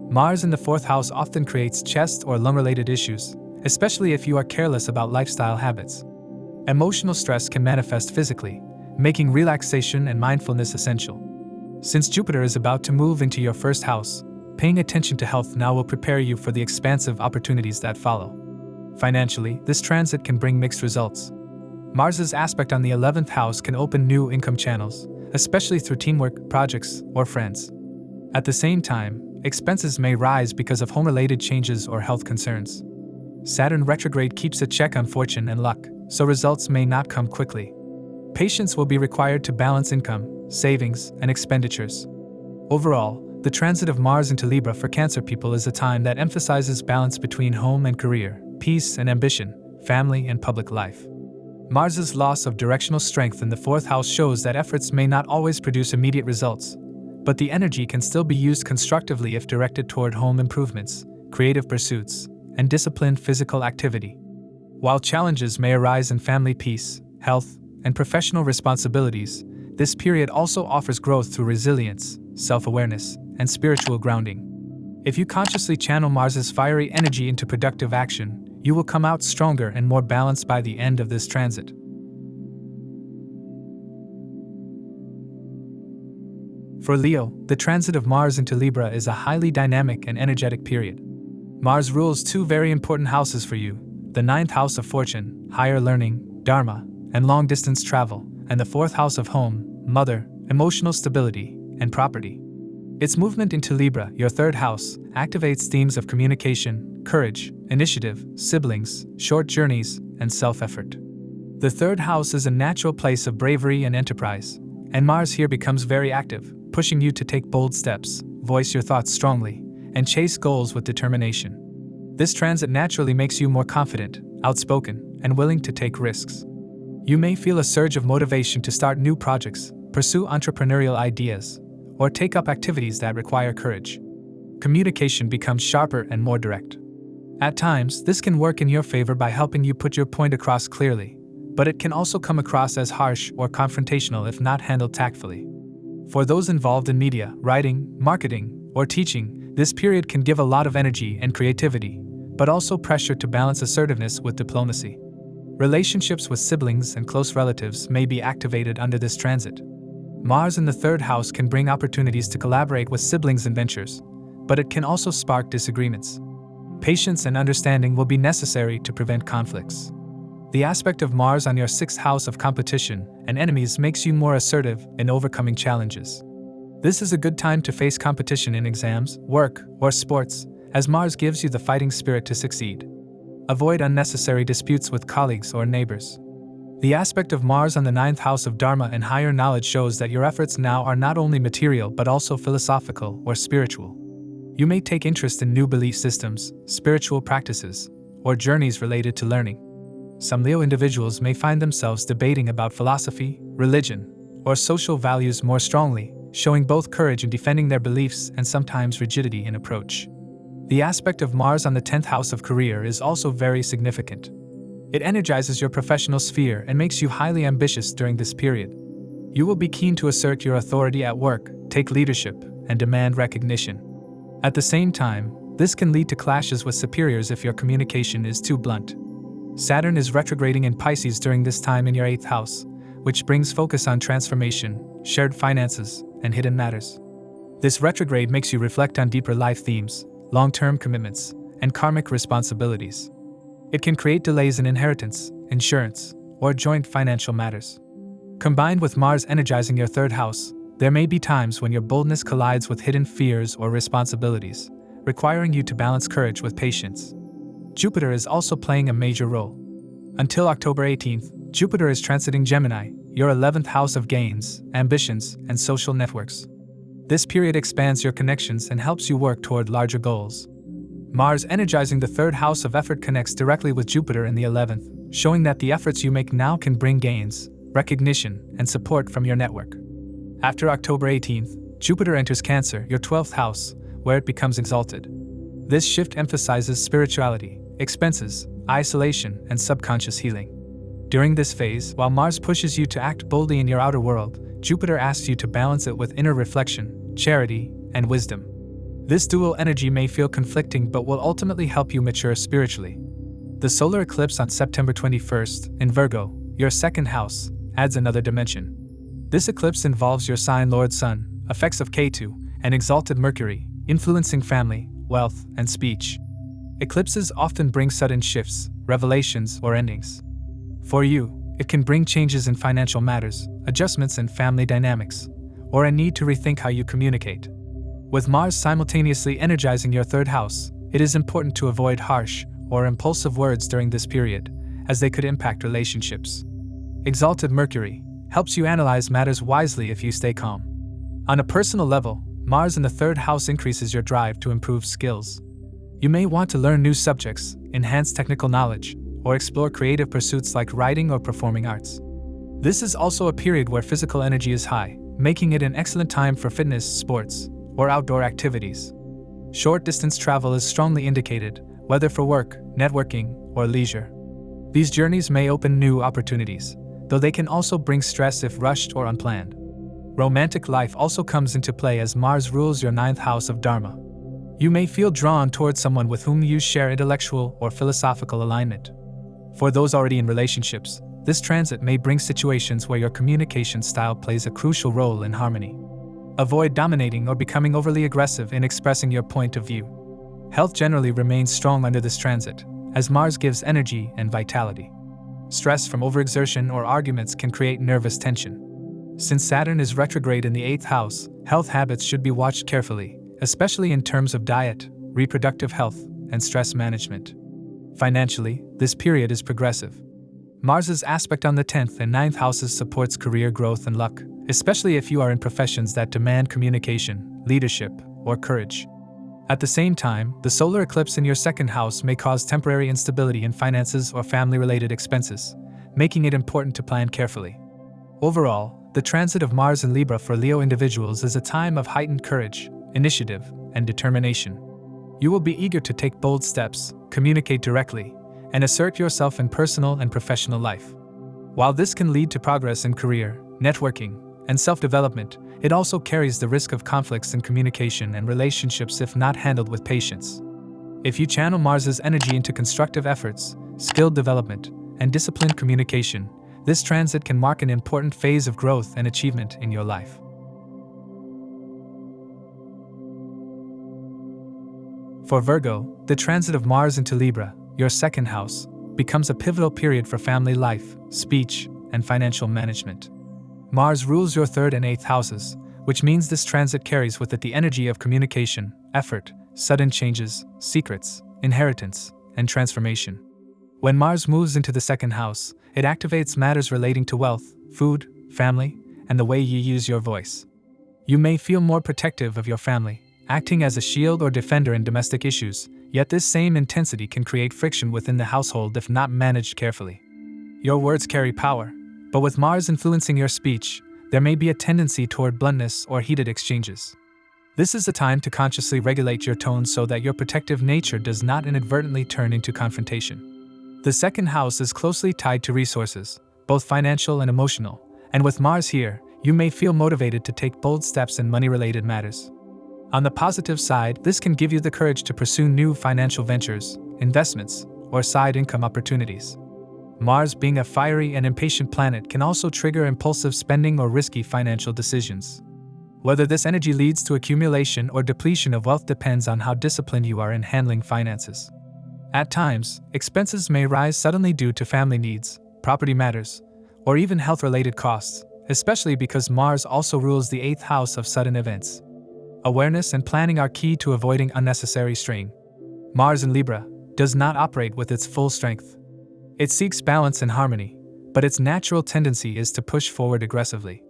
Mars in the 4th house often creates chest or lung-related issues, especially if you are careless about lifestyle habits. Emotional stress can manifest physically, making relaxation and mindfulness essential. Since Jupiter is about to move into your 1st house, paying attention to health now will prepare you for the expansive opportunities that follow. Financially, this transit can bring mixed results. Mars's aspect on the 11th house can open new income channels, especially through teamwork, projects, or friends. At the same time, expenses may rise because of home-related changes or health concerns. Saturn retrograde keeps a check on fortune and luck, so results may not come quickly. Patience will be required to balance income, savings, and expenditures. Overall, the transit of Mars into Libra for Cancer people is a time that emphasizes balance between home and career, peace and ambition, family and public life. Mars's loss of directional strength in the 4th house shows that efforts may not always produce immediate results, but the energy can still be used constructively if directed toward home improvements, creative pursuits, and disciplined physical activity. While challenges may arise in family peace, health, and professional responsibilities, this period also offers growth through resilience, self-awareness, and spiritual grounding. If you consciously channel Mars's fiery energy into productive action, you will come out stronger and more balanced by the end of this transit. For Leo, the transit of Mars into Libra is a highly dynamic and energetic period. Mars rules two very important houses for you: the 9th house of fortune, higher learning, dharma, and long-distance travel, and the 4th house of home, mother, emotional stability, and property. Its movement into Libra, your 3rd house, activates themes of communication, courage, initiative, siblings, short journeys, and self-effort. The 3rd house is a natural place of bravery and enterprise, and Mars here becomes very active, pushing you to take bold steps, voice your thoughts strongly, and chase goals with determination. This transit naturally makes you more confident, outspoken, and willing to take risks. You may feel a surge of motivation to start new projects, pursue entrepreneurial ideas, or take up activities that require courage. Communication becomes sharper and more direct. At times, this can work in your favor by helping you put your point across clearly, but it can also come across as harsh or confrontational if not handled tactfully. For those involved in media, writing, marketing, or teaching, this period can give a lot of energy and creativity, but also pressure to balance assertiveness with diplomacy. Relationships with siblings and close relatives may be activated under this transit. Mars in the 3rd house can bring opportunities to collaborate with siblings in ventures, but it can also spark disagreements. Patience and understanding will be necessary to prevent conflicts. The aspect of Mars on your 6th house of competition and enemies makes you more assertive in overcoming challenges. This is a good time to face competition in exams, work, or sports, as Mars gives you the fighting spirit to succeed. Avoid unnecessary disputes with colleagues or neighbors. The aspect of Mars on the 9th house of Dharma and higher knowledge shows that your efforts now are not only material but also philosophical or spiritual. You may take interest in new belief systems, spiritual practices, or journeys related to learning. Some Leo individuals may find themselves debating about philosophy, religion, or social values more strongly, showing both courage in defending their beliefs and sometimes rigidity in approach. The aspect of Mars on the 10th house of career is also very significant. It energizes your professional sphere and makes you highly ambitious during this period. You will be keen to assert your authority at work, take leadership, and demand recognition. At the same time, this can lead to clashes with superiors if your communication is too blunt. Saturn is retrograding in Pisces during this time in your 8th house, which brings focus on transformation, shared finances, and hidden matters. This retrograde makes you reflect on deeper life themes, long-term commitments, and karmic responsibilities. It can create delays in inheritance, insurance, or joint financial matters. Combined with Mars energizing your 3rd house, there may be times when your boldness collides with hidden fears or responsibilities, requiring you to balance courage with patience. Jupiter is also playing a major role. Until October 18th, Jupiter is transiting Gemini, your 11th house of gains, ambitions, and social networks. This period expands your connections and helps you work toward larger goals. Mars energizing the 3rd house of effort connects directly with Jupiter in the 11th, showing that the efforts you make now can bring gains, recognition, and support from your network. After October 18th, Jupiter enters Cancer, your 12th house, where it becomes exalted. This shift emphasizes spirituality, expenses, isolation, and subconscious healing. During this phase, while Mars pushes you to act boldly in your outer world, Jupiter asks you to balance it with inner reflection, charity, and wisdom. This dual energy may feel conflicting but will ultimately help you mature spiritually. The solar eclipse on September 21st, in Virgo, your 2nd house, adds another dimension. This eclipse involves your sign Lord Sun, effects of Ketu, and exalted Mercury, influencing family, wealth, and speech. Eclipses often bring sudden shifts, revelations, or endings. For you, it can bring changes in financial matters, adjustments in family dynamics, or a need to rethink how you communicate. With Mars simultaneously energizing your 3rd house, it is important to avoid harsh or impulsive words during this period, as they could impact relationships. Exalted Mercury helps you analyze matters wisely if you stay calm. On a personal level, Mars in the 3rd house increases your drive to improve skills. You may want to learn new subjects, enhance technical knowledge, or explore creative pursuits like writing or performing arts. This is also a period where physical energy is high, making it an excellent time for fitness, sports, or outdoor activities. Short-distance travel is strongly indicated, whether for work, networking, or leisure. These journeys may open new opportunities, though they can also bring stress if rushed or unplanned. Romantic life also comes into play as Mars rules your 9th house of Dharma. You may feel drawn towards someone with whom you share intellectual or philosophical alignment. For those already in relationships, this transit may bring situations where your communication style plays a crucial role in harmony. Avoid dominating or becoming overly aggressive in expressing your point of view. Health generally remains strong under this transit, as Mars gives energy and vitality. Stress from overexertion or arguments can create nervous tension. Since Saturn is retrograde in the 8th house, health habits should be watched carefully, especially in terms of diet, reproductive health, and stress management. Financially, this period is progressive. Mars's aspect on the 10th and 9th houses supports career growth and luck, especially if you are in professions that demand communication, leadership, or courage. At the same time, the solar eclipse in your 2nd house may cause temporary instability in finances or family-related expenses, making it important to plan carefully. Overall, the transit of Mars in Libra for Leo individuals is a time of heightened courage, initiative, and determination. You will be eager to take bold steps, communicate directly, and assert yourself in personal and professional life. While this can lead to progress in career, networking, and self-development, it also carries the risk of conflicts in communication and relationships if not handled with patience. If you channel Mars's energy into constructive efforts, skill development, and disciplined communication, this transit can mark an important phase of growth and achievement in your life. For Virgo, the transit of Mars into Libra, your 2nd house, becomes a pivotal period for family life, speech, and financial management. Mars rules your 3rd and 8th houses, which means this transit carries with it the energy of communication, effort, sudden changes, secrets, inheritance, and transformation. When Mars moves into the 2nd house, it activates matters relating to wealth, food, family, and the way you use your voice. You may feel more protective of your family, acting as a shield or defender in domestic issues, yet this same intensity can create friction within the household if not managed carefully. Your words carry power, but with Mars influencing your speech, there may be a tendency toward bluntness or heated exchanges. This is a time to consciously regulate your tone so that your protective nature does not inadvertently turn into confrontation. The 2nd house is closely tied to resources, both financial and emotional, and with Mars here, you may feel motivated to take bold steps in money-related matters. On the positive side, this can give you the courage to pursue new financial ventures, investments, or side income opportunities. Mars, being a fiery and impatient planet, can also trigger impulsive spending or risky financial decisions. Whether this energy leads to accumulation or depletion of wealth depends on how disciplined you are in handling finances. At times, expenses may rise suddenly due to family needs, property matters, or even health-related costs, especially because Mars also rules the 8th house of sudden events. Awareness and planning are key to avoiding unnecessary strain. Mars in Libra does not operate with its full strength. It seeks balance and harmony, but its natural tendency is to push forward aggressively.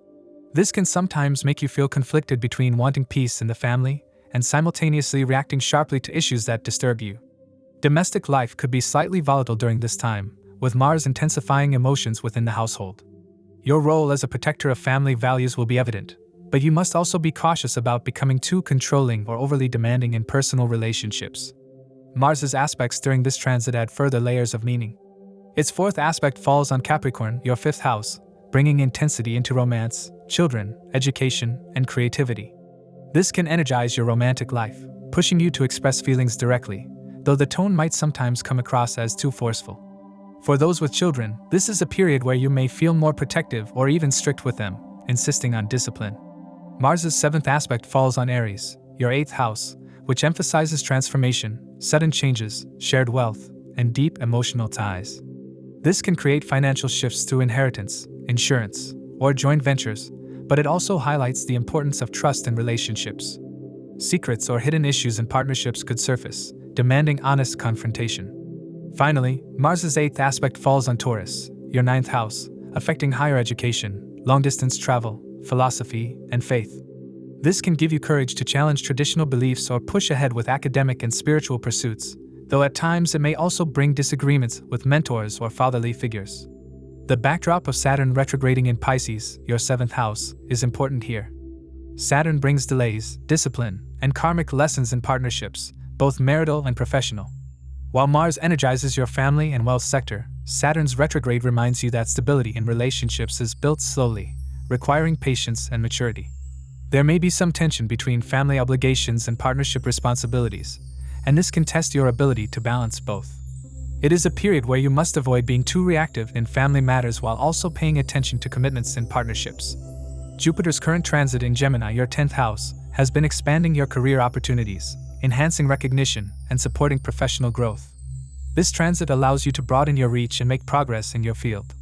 This can sometimes make you feel conflicted between wanting peace in the family and simultaneously reacting sharply to issues that disturb you. Domestic life could be slightly volatile during this time, with Mars intensifying emotions within the household. Your role as a protector of family values will be evident, but you must also be cautious about becoming too controlling or overly demanding in personal relationships. Mars's aspects during this transit add further layers of meaning. Its 4th aspect falls on Capricorn, your 5th house, bringing intensity into romance, children, education, and creativity. This can energize your romantic life, pushing you to express feelings directly, though the tone might sometimes come across as too forceful. For those with children, this is a period where you may feel more protective or even strict with them, insisting on discipline. Mars's 7th aspect falls on Aries, your 8th house, which emphasizes transformation, sudden changes, shared wealth, and deep emotional ties. This can create financial shifts through inheritance, insurance, or joint ventures, but it also highlights the importance of trust in relationships. Secrets or hidden issues in partnerships could surface, demanding honest confrontation. Finally, Mars's 8th aspect falls on Taurus, your 9th house, affecting higher education, long-distance travel, philosophy, and faith. This can give you courage to challenge traditional beliefs or push ahead with academic and spiritual pursuits, though at times it may also bring disagreements with mentors or fatherly figures. The backdrop of Saturn retrograding in Pisces, your 7th house, is important here. Saturn brings delays, discipline, and karmic lessons in partnerships, both marital and professional. While Mars energizes your family and wealth sector, Saturn's retrograde reminds you that stability in relationships is built slowly, requiring patience and maturity. There may be some tension between family obligations and partnership responsibilities, and this can test your ability to balance both. It is a period where you must avoid being too reactive in family matters while also paying attention to commitments in partnerships. Jupiter's current transit in Gemini, your 10th house, has been expanding your career opportunities, enhancing recognition, and supporting professional growth. This transit allows you to broaden your reach and make progress in your field.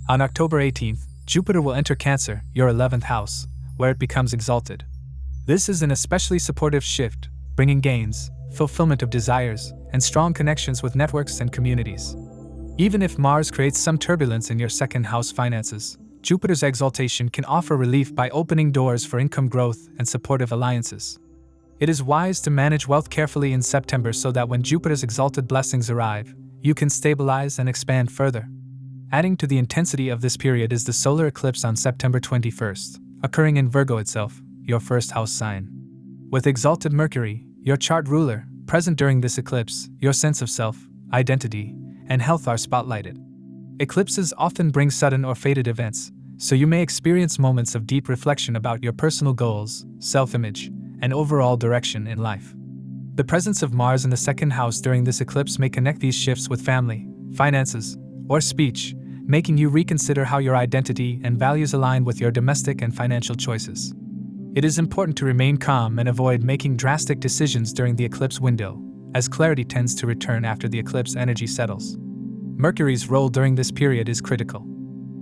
On October 18th, Jupiter will enter Cancer, your 11th house, where it becomes exalted. This is an especially supportive shift, bringing gains, fulfillment of desires, and strong connections with networks and communities. Even if Mars creates some turbulence in your 2nd house finances, Jupiter's exaltation can offer relief by opening doors for income growth and supportive alliances. It is wise to manage wealth carefully in September so that when Jupiter's exalted blessings arrive, you can stabilize and expand further. Adding to the intensity of this period is the solar eclipse on September 21st, occurring in Virgo itself, your 1st house sign. With exalted Mercury, your chart ruler, present during this eclipse, your sense of self, identity, and health are spotlighted. Eclipses often bring sudden or fated events, so you may experience moments of deep reflection about your personal goals, self-image, and overall direction in life. The presence of Mars in the 2nd house during this eclipse may connect these shifts with family, finances, or speech, making you reconsider how your identity and values align with your domestic and financial choices. It is important to remain calm and avoid making drastic decisions during the eclipse window, as clarity tends to return after the eclipse energy settles. Mercury's role during this period is critical.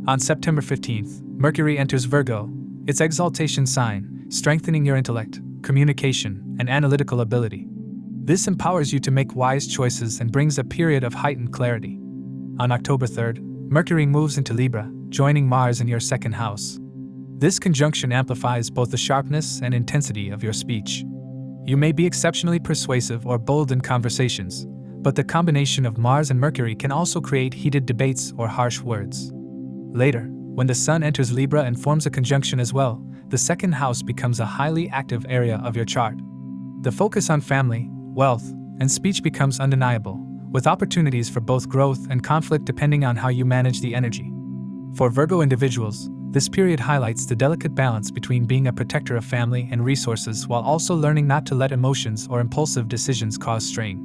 On September 15th, Mercury enters Virgo, its exaltation sign, strengthening your intellect, communication, and analytical ability. This empowers you to make wise choices and brings a period of heightened clarity. On October 3rd, Mercury moves into Libra, joining Mars in your 2nd house. This conjunction amplifies both the sharpness and intensity of your speech. You may be exceptionally persuasive or bold in conversations, but the combination of Mars and Mercury can also create heated debates or harsh words. Later, when the Sun enters Libra and forms a conjunction as well, the 2nd house becomes a highly active area of your chart. The focus on family, wealth, and speech becomes undeniable, with opportunities for both growth and conflict depending on how you manage the energy. For Virgo individuals, this period highlights the delicate balance between being a protector of family and resources while also learning not to let emotions or impulsive decisions cause strain.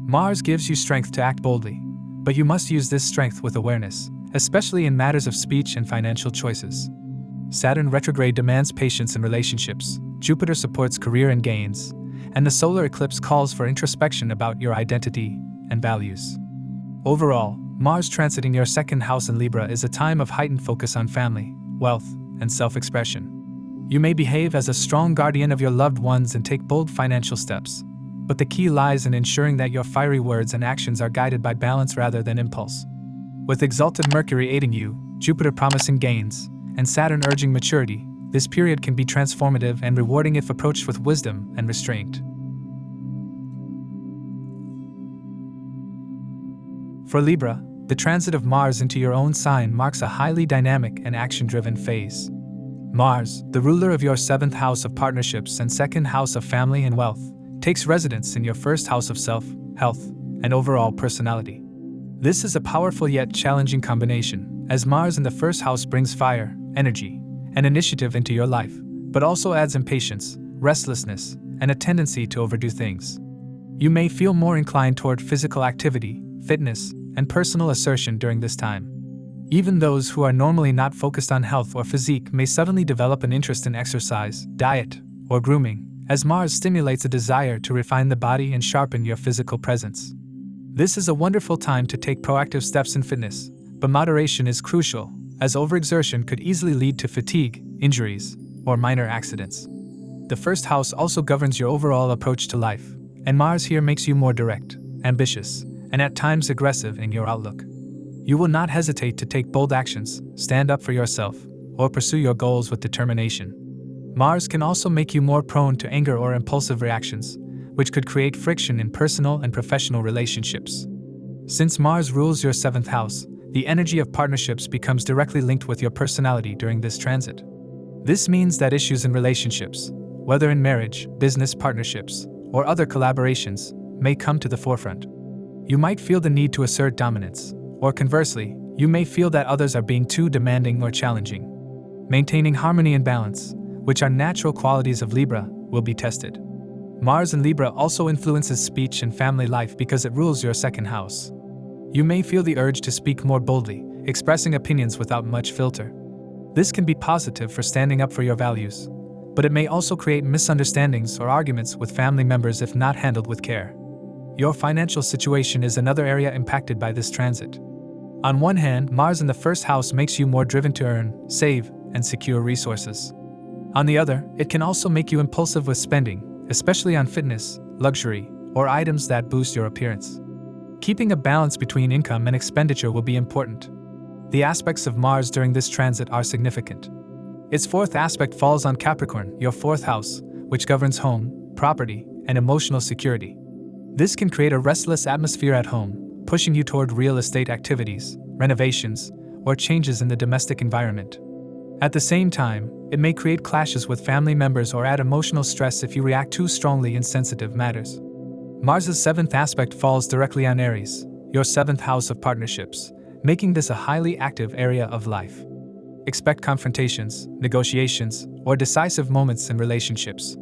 Mars gives you strength to act boldly, but you must use this strength with awareness, especially in matters of speech and financial choices. Saturn retrograde demands patience in relationships, Jupiter supports career and gains, and the solar eclipse calls for introspection about your identity and values. Overall, Mars transiting your 2nd house in Libra is a time of heightened focus on family, wealth, and self-expression. You may behave as a strong guardian of your loved ones and take bold financial steps, but the key lies in ensuring that your fiery words and actions are guided by balance rather than impulse. With exalted Mercury aiding you, Jupiter promising gains, and Saturn urging maturity, this period can be transformative and rewarding if approached with wisdom and restraint. For Libra, the transit of Mars into your own sign marks a highly dynamic and action-driven phase. Mars, the ruler of your 7th house of partnerships and 2nd house of family and wealth, takes residence in your 1st house of self, health, and overall personality. This is a powerful yet challenging combination, as Mars in the 1st house brings fire, energy, and initiative into your life, but also adds impatience, restlessness, and a tendency to overdo things. You may feel more inclined toward physical activity, fitness, and personal assertion during this time. Even those who are normally not focused on health or physique may suddenly develop an interest in exercise, diet, or grooming, as Mars stimulates a desire to refine the body and sharpen your physical presence. This is a wonderful time to take proactive steps in fitness, but moderation is crucial, as overexertion could easily lead to fatigue, injuries, or minor accidents. The 1st house also governs your overall approach to life, and Mars here makes you more direct, ambitious, and at times aggressive in your outlook. You will not hesitate to take bold actions, stand up for yourself, or pursue your goals with determination. Mars can also make you more prone to anger or impulsive reactions, which could create friction in personal and professional relationships. Since Mars rules your 7th house, the energy of partnerships becomes directly linked with your personality during this transit. This means that issues in relationships, whether in marriage, business partnerships, or other collaborations, may come to the forefront. You might feel the need to assert dominance, or conversely, you may feel that others are being too demanding or challenging. Maintaining harmony and balance, which are natural qualities of Libra, will be tested. Mars in Libra also influences speech and family life because it rules your second house. You may feel the urge to speak more boldly, expressing opinions without much filter. This can be positive for standing up for your values, but it may also create misunderstandings or arguments with family members if not handled with care. Your financial situation is another area impacted by this transit. On one hand, Mars in the first house makes you more driven to earn, save, and secure resources. On the other, it can also make you impulsive with spending, especially on fitness, luxury, or items that boost your appearance. Keeping a balance between income and expenditure will be important. The aspects of Mars during this transit are significant. Its fourth aspect falls on Capricorn, your fourth house, which governs home, property, and emotional security. This can create a restless atmosphere at home, pushing you toward real estate activities, renovations, or changes in the domestic environment. At the same time, it may create clashes with family members or add emotional stress if you react too strongly in sensitive matters. Mars's seventh aspect falls directly on Aries, your seventh house of partnerships, making this a highly active area of life. Expect confrontations, negotiations, or decisive moments in relationships.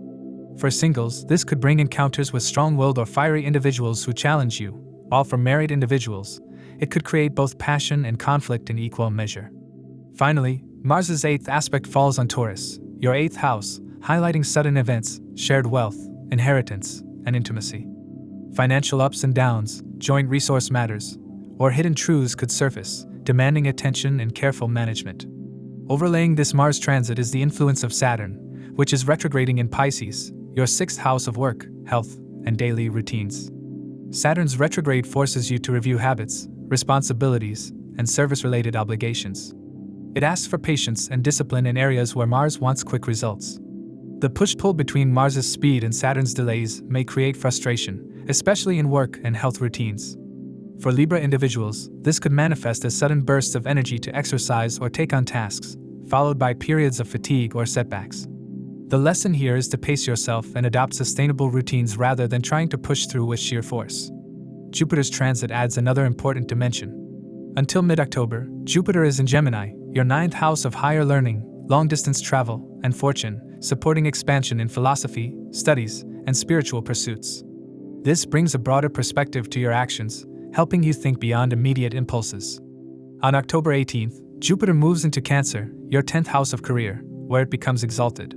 For singles, this could bring encounters with strong-willed or fiery individuals who challenge you, while for married individuals, it could create both passion and conflict in equal measure. Finally, Mars's eighth aspect falls on Taurus, your eighth house, highlighting sudden events, shared wealth, inheritance, and intimacy. Financial ups and downs, joint resource matters, or hidden truths could surface, demanding attention and careful management. Overlaying this Mars transit is the influence of Saturn, which is retrograding in Pisces, your sixth house of work, health, and daily routines. Saturn's retrograde forces you to review habits, responsibilities, and service-related obligations. It asks for patience and discipline in areas where Mars wants quick results. The push-pull between Mars's speed and Saturn's delays may create frustration, especially in work and health routines. For Libra individuals, this could manifest as sudden bursts of energy to exercise or take on tasks, followed by periods of fatigue or setbacks. The lesson here is to pace yourself and adopt sustainable routines rather than trying to push through with sheer force. Jupiter's transit adds another important dimension. Until mid-October, Jupiter is in Gemini, your ninth house of higher learning, long-distance travel, and fortune, supporting expansion in philosophy, studies, and spiritual pursuits. This brings a broader perspective to your actions, helping you think beyond immediate impulses. On October 18th, Jupiter moves into Cancer, your 10th house of career, where it becomes exalted.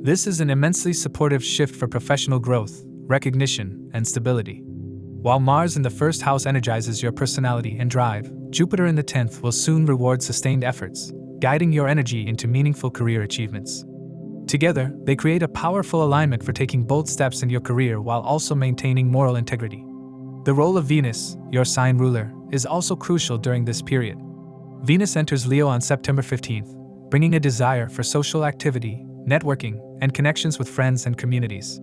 This is an immensely supportive shift for professional growth, recognition, and stability. While Mars in the first house energizes your personality and drive, Jupiter in the 10th will soon reward sustained efforts, guiding your energy into meaningful career achievements. Together, they create a powerful alignment for taking bold steps in your career while also maintaining moral integrity. The role of Venus, your sign ruler, is also crucial during this period. Venus enters Leo on September 15th, bringing a desire for social activity, networking, and connections with friends and communities.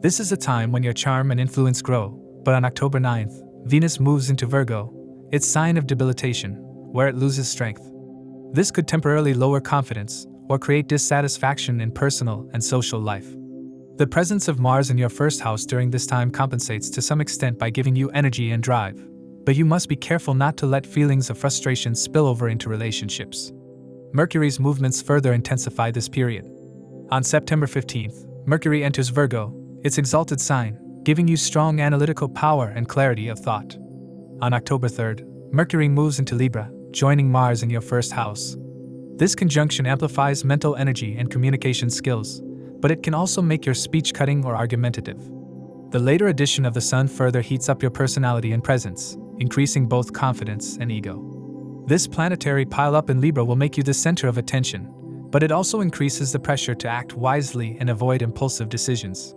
This is a time when your charm and influence grow, but on October 9th, Venus moves into Virgo, its sign of debilitation, where it loses strength. This could temporarily lower confidence or create dissatisfaction in personal and social life. The presence of Mars in your first house during this time compensates to some extent by giving you energy and drive, but you must be careful not to let feelings of frustration spill over into relationships. Mercury's movements further intensify this period. On September 15th, Mercury enters Virgo, its exalted sign, giving you strong analytical power and clarity of thought. On October 3rd, Mercury moves into Libra, joining Mars in your first house. This conjunction amplifies mental energy and communication skills, but it can also make your speech cutting or argumentative. The later addition of the Sun further heats up your personality and presence, increasing both confidence and ego. This planetary pile-up in Libra will make you the center of attention, but it also increases the pressure to act wisely and avoid impulsive decisions.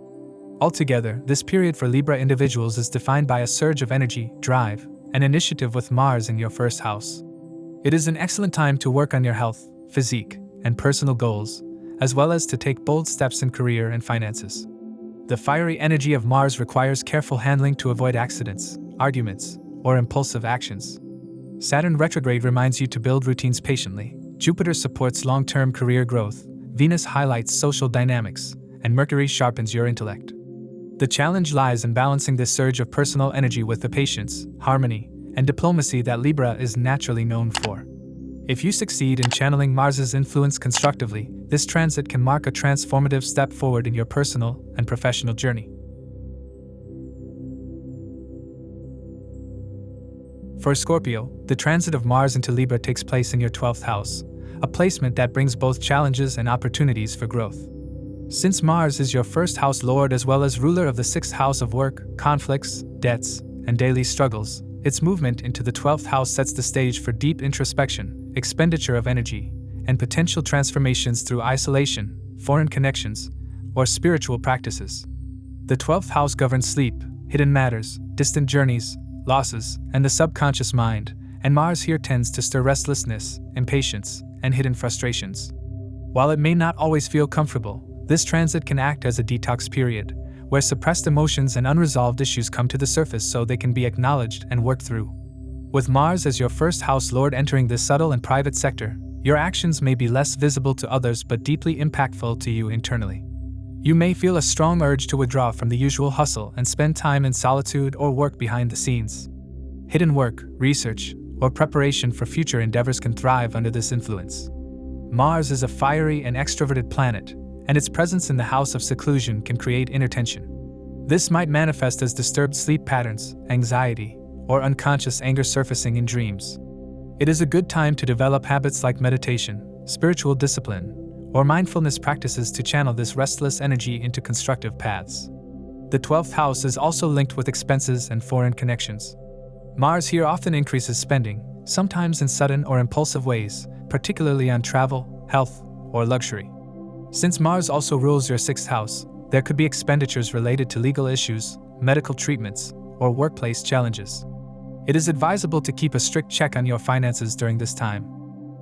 Altogether, this period for Libra individuals is defined by a surge of energy, drive, and initiative with Mars in your first house. It is an excellent time to work on your health, physique, and personal goals, as well as to take bold steps in career and finances. The fiery energy of Mars requires careful handling to avoid accidents, arguments, or impulsive actions. Saturn retrograde reminds you to build routines patiently. Jupiter supports long-term career growth. Venus highlights social dynamics, and Mercury sharpens your intellect. The challenge lies in balancing this surge of personal energy with the patience, harmony, and diplomacy that Libra is naturally known for. If you succeed in channeling Mars's influence constructively, this transit can mark a transformative step forward in your personal and professional journey. For Scorpio, the transit of Mars into Libra takes place in your 12th house, a placement that brings both challenges and opportunities for growth. Since Mars is your first house lord as well as ruler of the 6th house of work, conflicts, debts, and daily struggles, its movement into the 12th house sets the stage for deep introspection, expenditure of energy, and potential transformations through isolation, foreign connections, or spiritual practices. The 12th house governs sleep, hidden matters, distant journeys, losses, and the subconscious mind, and Mars here tends to stir restlessness, impatience, and hidden frustrations. While it may not always feel comfortable, this transit can act as a detox period, where suppressed emotions and unresolved issues come to the surface so they can be acknowledged and worked through. With Mars as your first house lord entering this subtle and private sector, your actions may be less visible to others but deeply impactful to you internally. You may feel a strong urge to withdraw from the usual hustle and spend time in solitude or work behind the scenes. Hidden work, research, or preparation for future endeavors can thrive under this influence. Mars is a fiery and extroverted planet, and its presence in the house of seclusion can create inner tension. This might manifest as disturbed sleep patterns, anxiety, or unconscious anger surfacing in dreams. It is a good time to develop habits like meditation, spiritual discipline, or mindfulness practices to channel this restless energy into constructive paths. The 12th house is also linked with expenses and foreign connections. Mars here often increases spending, sometimes in sudden or impulsive ways, particularly on travel, health, or luxury. Since Mars also rules your 6th house, there could be expenditures related to legal issues, medical treatments, or workplace challenges. It is advisable to keep a strict check on your finances during this time.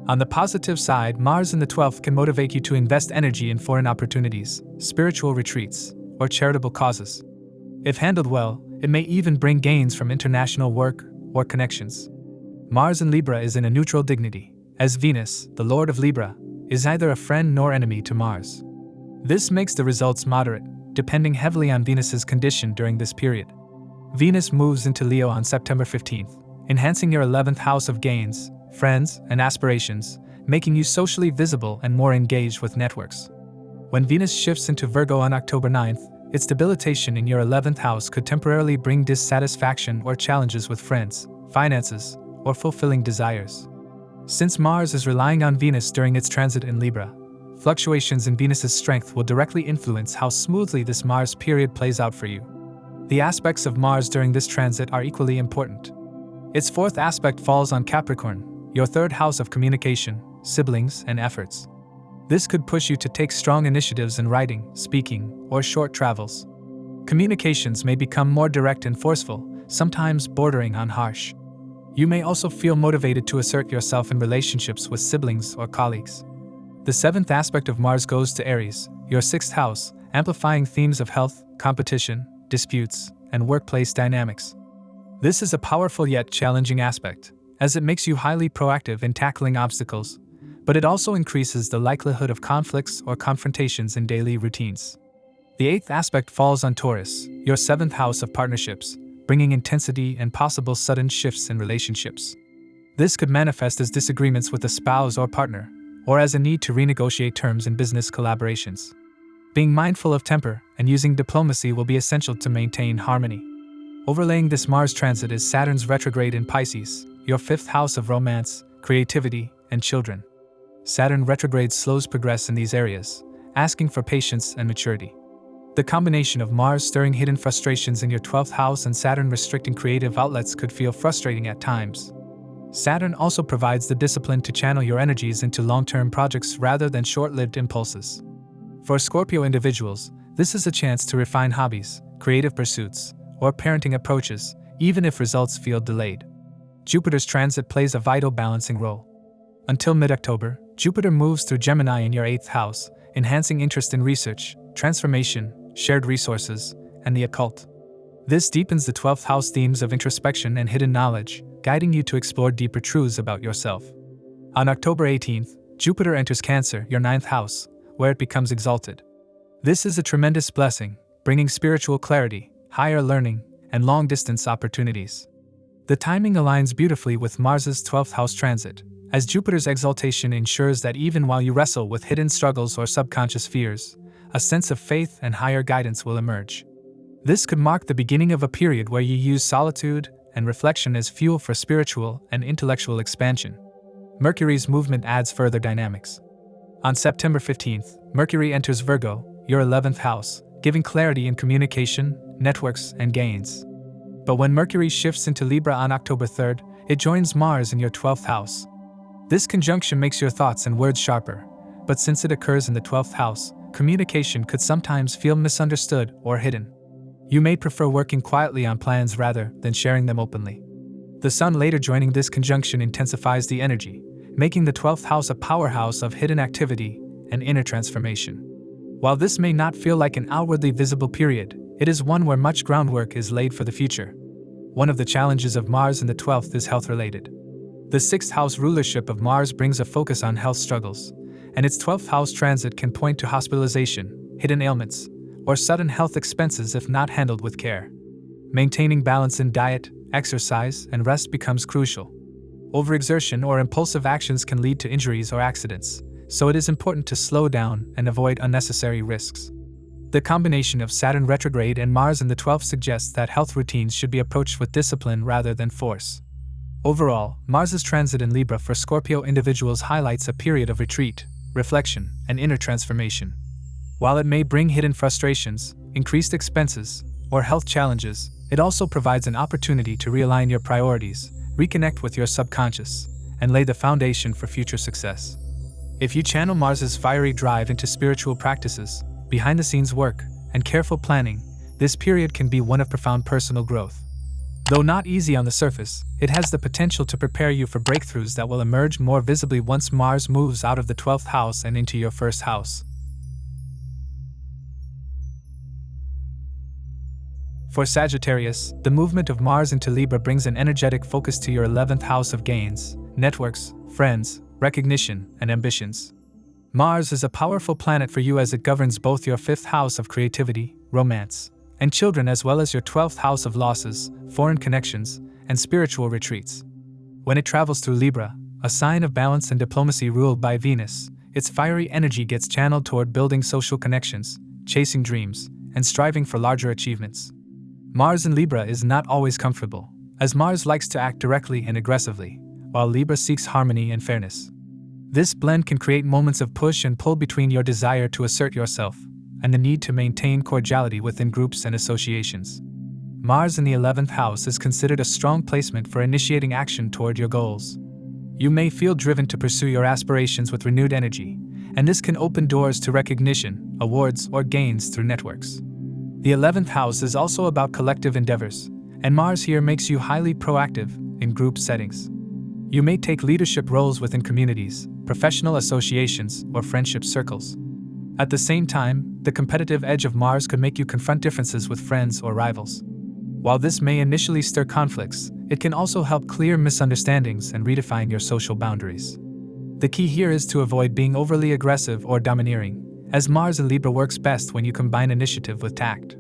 On the positive side, Mars in the 12th can motivate you to invest energy in foreign opportunities, spiritual retreats, or charitable causes. If handled well, it may even bring gains from international work or connections. Mars in Libra is in a neutral dignity, as Venus, the lord of Libra, is neither a friend nor enemy to Mars. This makes the results moderate, depending heavily on Venus's condition during this period. Venus moves into Leo on September 15th, enhancing your 11th house of gains, friends, and aspirations, making you socially visible and more engaged with networks. When Venus shifts into Virgo on October 9th, its debilitation in your 11th house could temporarily bring dissatisfaction or challenges with friends, finances, or fulfilling desires. Since Mars is relying on Venus during its transit in Libra, fluctuations in Venus's strength will directly influence how smoothly this Mars period plays out for you. The aspects of Mars during this transit are equally important. Its 4th aspect falls on Capricorn, your 3rd house of communication, siblings, and efforts. This could push you to take strong initiatives in writing, speaking, or short travels. Communications may become more direct and forceful, sometimes bordering on harsh. You may also feel motivated to assert yourself in relationships with siblings or colleagues. The 7th aspect of Mars goes to Aries, your 6th house, amplifying themes of health, competition, disputes, and workplace dynamics. This is a powerful yet challenging aspect, as it makes you highly proactive in tackling obstacles, but it also increases the likelihood of conflicts or confrontations in daily routines. The 8th aspect falls on Taurus, your 7th house of partnerships, bringing intensity and possible sudden shifts in relationships. This could manifest as disagreements with a spouse or partner, or as a need to renegotiate terms in business collaborations. Being mindful of temper and using diplomacy will be essential to maintain harmony. Overlaying this Mars transit is Saturn's retrograde in Pisces, your 5th house of romance, creativity, and children. Saturn retrograde slows progress in these areas, asking for patience and maturity. The combination of Mars stirring hidden frustrations in your 12th house and Saturn restricting creative outlets could feel frustrating at times. Saturn also provides the discipline to channel your energies into long-term projects rather than short-lived impulses. For Scorpio individuals, this is a chance to refine hobbies, creative pursuits, or parenting approaches, even if results feel delayed. Jupiter's transit plays a vital balancing role. Until mid-October, Jupiter moves through Gemini in your 8th house, enhancing interest in research, transformation, shared resources, and the occult. This deepens the 12th house themes of introspection and hidden knowledge, guiding you to explore deeper truths about yourself. On October 18th, Jupiter enters Cancer, your 9th house, where it becomes exalted. This is a tremendous blessing, bringing spiritual clarity, higher learning, and long-distance opportunities. The timing aligns beautifully with Mars's 12th house transit, as Jupiter's exaltation ensures that even while you wrestle with hidden struggles or subconscious fears, a sense of faith and higher guidance will emerge. This could mark the beginning of a period where you use solitude and reflection as fuel for spiritual and intellectual expansion. Mercury's movement adds further dynamics. On September 15th, Mercury enters Virgo, your 11th house, giving clarity in communication, networks, and gains. But when Mercury shifts into Libra on October 3rd, it joins Mars in your 12th house. This conjunction makes your thoughts and words sharper, but since it occurs in the 12th house, communication could sometimes feel misunderstood or hidden. You may prefer working quietly on plans rather than sharing them openly. The Sun later joining this conjunction intensifies the energy, making the 12th house a powerhouse of hidden activity and inner transformation. While this may not feel like an outwardly visible period, it is one where much groundwork is laid for the future. One of the challenges of Mars in the 12th is health-related. The 6th house rulership of Mars brings a focus on health struggles, and its 12th house transit can point to hospitalization, hidden ailments, or sudden health expenses if not handled with care. Maintaining balance in diet, exercise, and rest becomes crucial. Overexertion or impulsive actions can lead to injuries or accidents, so it is important to slow down and avoid unnecessary risks. The combination of Saturn retrograde and Mars in the 12th suggests that health routines should be approached with discipline rather than force. Overall, Mars's transit in Libra for Scorpio individuals highlights a period of retreat, reflection, and inner transformation. While it may bring hidden frustrations, increased expenses, or health challenges, it also provides an opportunity to realign your priorities, reconnect with your subconscious, and lay the foundation for future success. If you channel Mars's fiery drive into spiritual practices, behind-the-scenes work, and careful planning, this period can be one of profound personal growth. Though not easy on the surface, it has the potential to prepare you for breakthroughs that will emerge more visibly once Mars moves out of the 12th house and into your 1st house. For Sagittarius, the movement of Mars into Libra brings an energetic focus to your 11th house of gains, networks, friends, recognition, and ambitions. Mars is a powerful planet for you as it governs both your 5th house of creativity, romance, and children as well as your 12th house of losses, foreign connections, and spiritual retreats. When it travels through Libra, a sign of balance and diplomacy ruled by Venus, its fiery energy gets channeled toward building social connections, chasing dreams, and striving for larger achievements. Mars in Libra is not always comfortable, as Mars likes to act directly and aggressively, while Libra seeks harmony and fairness. This blend can create moments of push and pull between your desire to assert yourself and the need to maintain cordiality within groups and associations. Mars in the 11th house is considered a strong placement for initiating action toward your goals. You may feel driven to pursue your aspirations with renewed energy, and this can open doors to recognition, awards, or gains through networks. The 11th house is also about collective endeavors, and Mars here makes you highly proactive in group settings. You may take leadership roles within communities, professional associations, or friendship circles. At the same time, the competitive edge of Mars could make you confront differences with friends or rivals. While this may initially stir conflicts, it can also help clear misunderstandings and redefine your social boundaries. The key here is to avoid being overly aggressive or domineering, as Mars in Libra works best when you combine initiative with tact.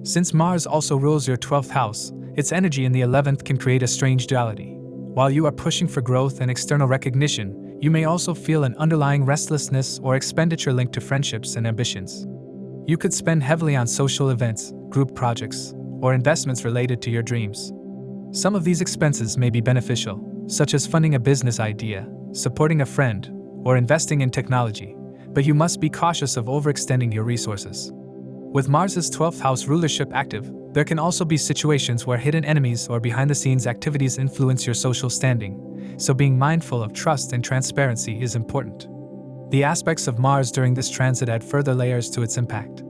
Since Mars also rules your 12th house, its energy in the 11th can create a strange duality. While you are pushing for growth and external recognition, you may also feel an underlying restlessness or expenditure linked to friendships and ambitions. You could spend heavily on social events, group projects, or investments related to your dreams. Some of these expenses may be beneficial, such as funding a business idea, supporting a friend, or investing in technology, but you must be cautious of overextending your resources. With Mars's 12th house rulership active, there can also be situations where hidden enemies or behind-the-scenes activities influence your social standing, so being mindful of trust and transparency is important. The aspects of Mars during this transit add further layers to its impact.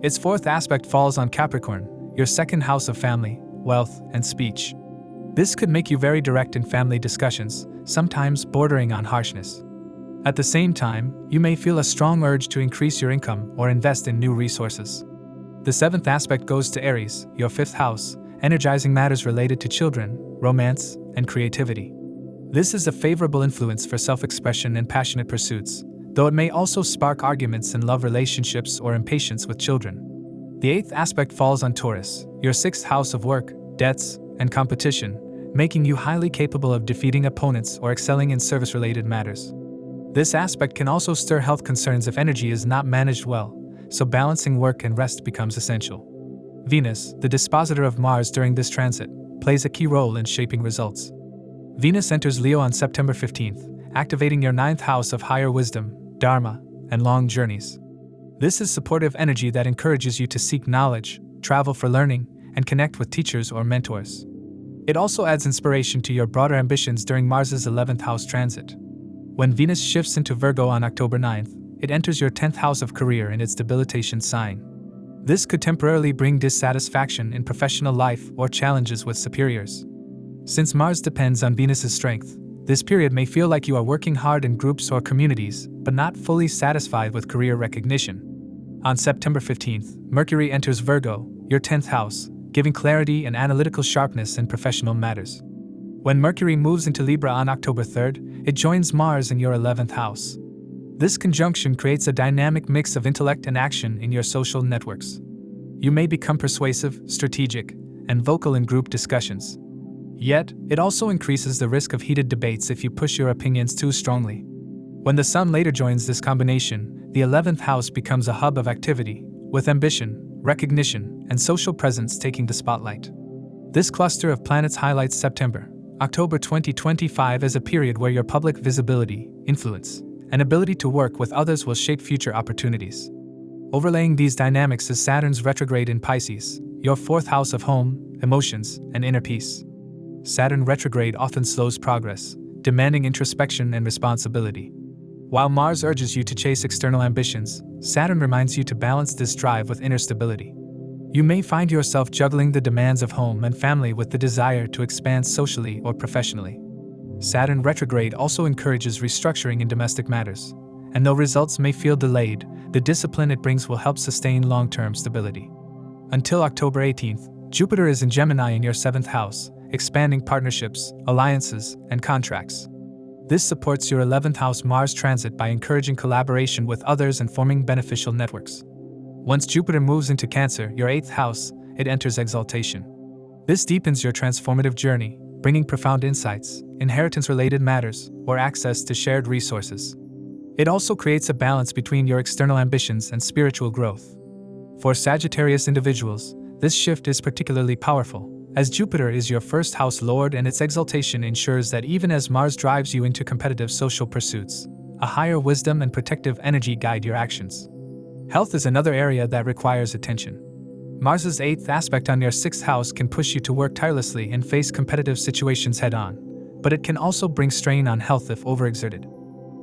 Its 4th aspect falls on Capricorn, your 2nd house of family, wealth, and speech. This could make you very direct in family discussions, sometimes bordering on harshness. At the same time, you may feel a strong urge to increase your income or invest in new resources. The 7th aspect goes to Aries, your 5th house, energizing matters related to children, romance, and creativity. This is a favorable influence for self-expression and passionate pursuits, though it may also spark arguments in love relationships or impatience with children. The 8th aspect falls on Taurus, your 6th house of work, debts, and competition, making you highly capable of defeating opponents or excelling in service-related matters. This aspect can also stir health concerns if energy is not managed well, so balancing work and rest becomes essential. Venus, the dispositor of Mars during this transit, plays a key role in shaping results. Venus enters Leo on September 15th, activating your 9th house of higher wisdom, dharma, and long journeys. This is supportive energy that encourages you to seek knowledge, travel for learning, and connect with teachers or mentors. It also adds inspiration to your broader ambitions during Mars's 11th house transit. When Venus shifts into Virgo on October 9th, it enters your 10th house of career in its debilitation sign. This could temporarily bring dissatisfaction in professional life or challenges with superiors. Since Mars depends on Venus's strength, this period may feel like you are working hard in groups or communities, but not fully satisfied with career recognition. On September 15th, Mercury enters Virgo, your 10th house, giving clarity and analytical sharpness in professional matters. When Mercury moves into Libra on October 3rd, it joins Mars in your 11th house. This conjunction creates a dynamic mix of intellect and action in your social networks. You may become persuasive, strategic, and vocal in group discussions. Yet, it also increases the risk of heated debates if you push your opinions too strongly. When the Sun later joins this combination, the 11th house becomes a hub of activity, with ambition, recognition, and social presence taking the spotlight. This cluster of planets highlights October 2025 as a period where your public visibility, influence, and ability to work with others will shape future opportunities. Overlaying these dynamics is Saturn's retrograde in Pisces, your 4th house of home, emotions, and inner peace. Saturn retrograde often slows progress, demanding introspection and responsibility. While Mars urges you to chase external ambitions, Saturn reminds you to balance this drive with inner stability. You may find yourself juggling the demands of home and family with the desire to expand socially or professionally. Saturn retrograde also encourages restructuring in domestic matters, and though results may feel delayed, the discipline it brings will help sustain long-term stability. Until October 18th, Jupiter is in Gemini in your 7th house, expanding partnerships, alliances, and contracts. This supports your 11th house Mars transit by encouraging collaboration with others and forming beneficial networks. Once Jupiter moves into Cancer, your 8th house, it enters exaltation. This deepens your transformative journey, bringing profound insights, inheritance-related matters, or access to shared resources. It also creates a balance between your external ambitions and spiritual growth. For Sagittarius individuals, this shift is particularly powerful, as Jupiter is your 1st house lord and its exaltation ensures that even as Mars drives you into competitive social pursuits, a higher wisdom and protective energy guide your actions. Health is another area that requires attention. Mars's 8th aspect on your 6th house can push you to work tirelessly and face competitive situations head-on, but it can also bring strain on health if overexerted.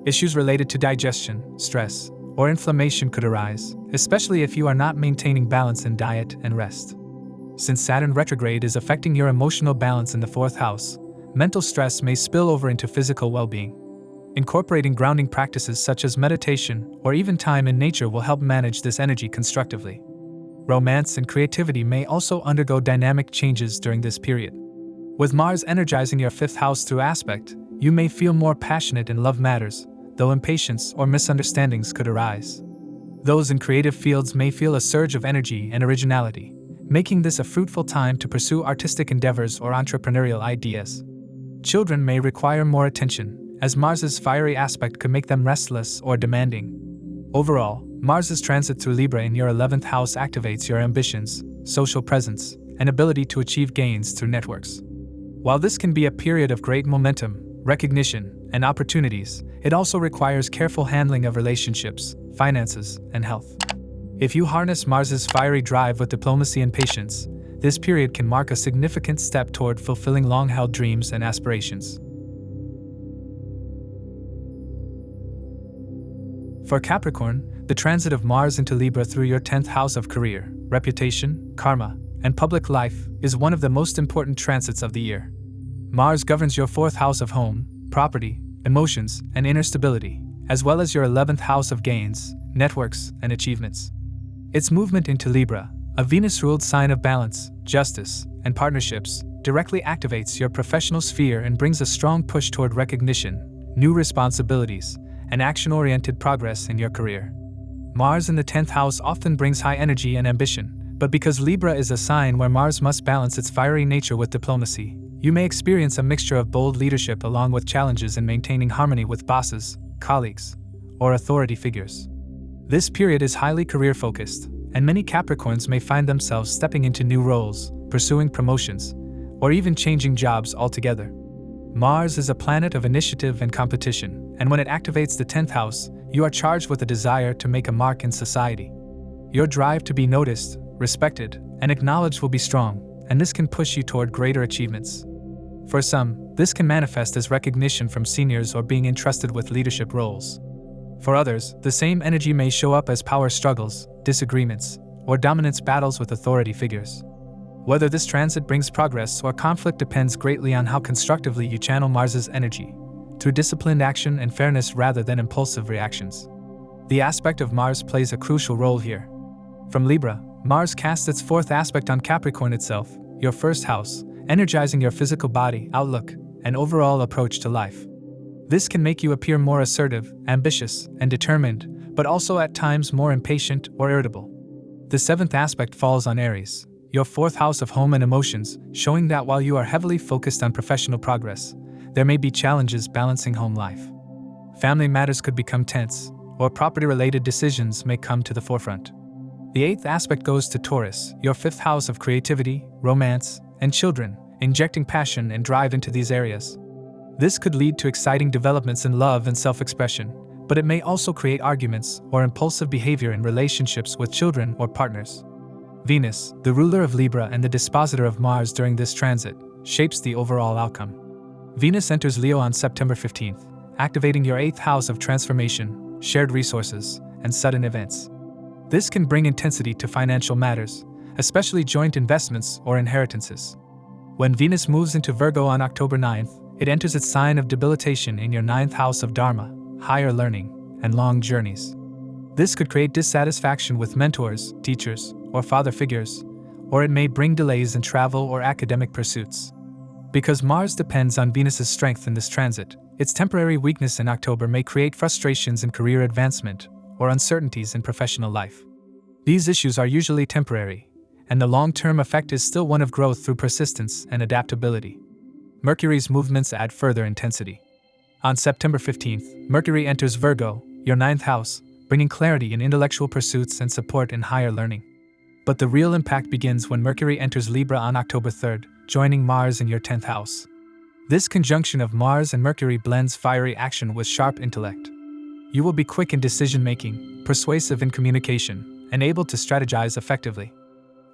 Issues related to digestion, stress, or inflammation could arise, especially if you are not maintaining balance in diet and rest. Since Saturn retrograde is affecting your emotional balance in the 4th house, mental stress may spill over into physical well-being. Incorporating grounding practices such as meditation or even time in nature will help manage this energy constructively. Romance and creativity may also undergo dynamic changes during this period. With Mars energizing your 5th house through aspect, you may feel more passionate in love matters, though impatience or misunderstandings could arise. Those in creative fields may feel a surge of energy and originality, making this a fruitful time to pursue artistic endeavors or entrepreneurial ideas. Children may require more attention, as Mars's fiery aspect could make them restless or demanding. Overall, Mars's transit through Libra in your 11th house activates your ambitions, social presence, and ability to achieve gains through networks. While this can be a period of great momentum, recognition, and opportunities, it also requires careful handling of relationships, finances, and health. If you harness Mars's fiery drive with diplomacy and patience, this period can mark a significant step toward fulfilling long-held dreams and aspirations. For Capricorn, the transit of Mars into Libra through your 10th house of career, reputation, karma, and public life is one of the most important transits of the year. Mars governs your 4th house of home, property, emotions, and inner stability, as well as your 11th house of gains, networks, and achievements. Its movement into Libra, A Venus-ruled sign of balance, justice, and partnerships directly activates your professional sphere and brings a strong push toward recognition, new responsibilities, and action-oriented progress in your career. Mars in the 10th house often brings high energy and ambition, but because Libra is a sign where Mars must balance its fiery nature with diplomacy, you may experience a mixture of bold leadership along with challenges in maintaining harmony with bosses, colleagues, or authority figures. This period is highly career-focused, and many Capricorns may find themselves stepping into new roles, pursuing promotions, or even changing jobs altogether. Mars is a planet of initiative and competition, and when it activates the 10th house, you are charged with a desire to make a mark in society. Your drive to be noticed, respected, and acknowledged will be strong, and this can push you toward greater achievements. For some, this can manifest as recognition from seniors or being entrusted with leadership roles. For others, the same energy may show up as power struggles, disagreements, or dominance battles with authority figures. Whether this transit brings progress or conflict depends greatly on how constructively you channel Mars's energy, through disciplined action and fairness rather than impulsive reactions. The aspect of Mars plays a crucial role here. From Libra, Mars casts its fourth aspect on Capricorn itself, your first house, energizing your physical body, outlook, and overall approach to life. This can make you appear more assertive, ambitious, and determined, but also at times more impatient or irritable. The seventh aspect falls on Aries, your fourth house of home and emotions, showing that while you are heavily focused on professional progress, there may be challenges balancing home life. Family matters could become tense, or property-related decisions may come to the forefront. The eighth aspect goes to Taurus, your fifth house of creativity, romance, and children, injecting passion and drive into these areas. This could lead to exciting developments in love and self-expression, but it may also create arguments or impulsive behavior in relationships with children or partners. Venus, the ruler of Libra and the dispositor of Mars during this transit, shapes the overall outcome. Venus enters Leo on September 15th, activating your 8th house of transformation, shared resources, and sudden events. This can bring intensity to financial matters, especially joint investments or inheritances. When Venus moves into Virgo on October 9th, it enters its sign of debilitation in your 9th house of Dharma, higher learning, and long journeys. This could create dissatisfaction with mentors, teachers, or father figures, or it may bring delays in travel or academic pursuits. Because Mars depends on Venus's strength in this transit, its temporary weakness in October may create frustrations in career advancement or uncertainties in professional life. These issues are usually temporary, and the long-term effect is still one of growth through persistence and adaptability. Mercury's movements add further intensity. On September 15th, Mercury enters Virgo, your 9th house, bringing clarity in intellectual pursuits and support in higher learning. But the real impact begins when Mercury enters Libra on October 3rd, joining Mars in your 10th house. This conjunction of Mars and Mercury blends fiery action with sharp intellect. You will be quick in decision-making, persuasive in communication, and able to strategize effectively.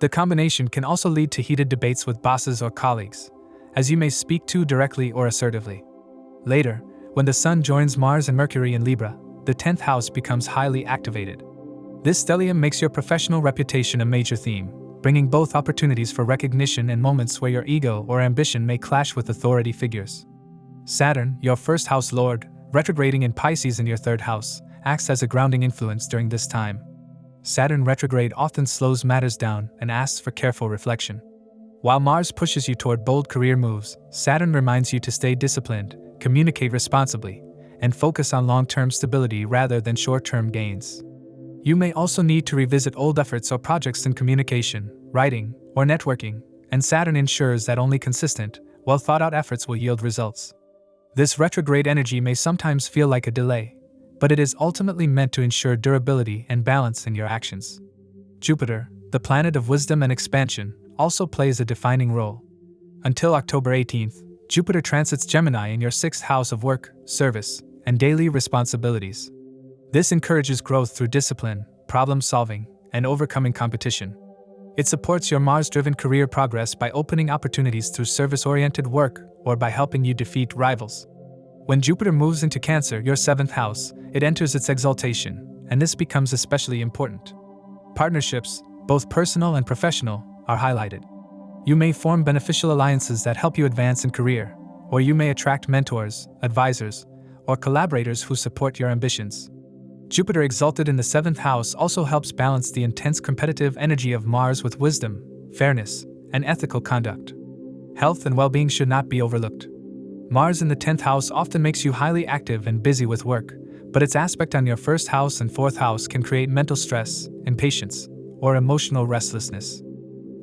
The combination can also lead to heated debates with bosses or colleagues, as you may speak too directly or assertively. Later, when the Sun joins Mars and Mercury in Libra, the 10th house becomes highly activated. This stellium makes your professional reputation a major theme, bringing both opportunities for recognition and moments where your ego or ambition may clash with authority figures. Saturn, your first house lord, retrograding in Pisces in your 3rd house, acts as a grounding influence during this time. Saturn retrograde often slows matters down and asks for careful reflection. While Mars pushes you toward bold career moves, Saturn reminds you to stay disciplined, communicate responsibly, and focus on long-term stability rather than short-term gains. You may also need to revisit old efforts or projects in communication, writing, or networking, and Saturn ensures that only consistent, well-thought-out efforts will yield results. This retrograde energy may sometimes feel like a delay, but it is ultimately meant to ensure durability and balance in your actions. Jupiter, the planet of wisdom and expansion, also plays a defining role. Until October 18th, Jupiter transits Gemini in your 6th house of work, service, and daily responsibilities. This encourages growth through discipline, problem-solving, and overcoming competition. It supports your Mars-driven career progress by opening opportunities through service-oriented work or by helping you defeat rivals. When Jupiter moves into Cancer, your 7th house, it enters its exaltation, and this becomes especially important. Partnerships, both personal and professional, are highlighted. You may form beneficial alliances that help you advance in career, or you may attract mentors, advisors, or collaborators who support your ambitions. Jupiter exalted in the 7th house also helps balance the intense competitive energy of Mars with wisdom, fairness, and ethical conduct. Health and well-being should not be overlooked. Mars in the 10th house often makes you highly active and busy with work, but its aspect on your 1st house and 4th house can create mental stress, impatience, or emotional restlessness.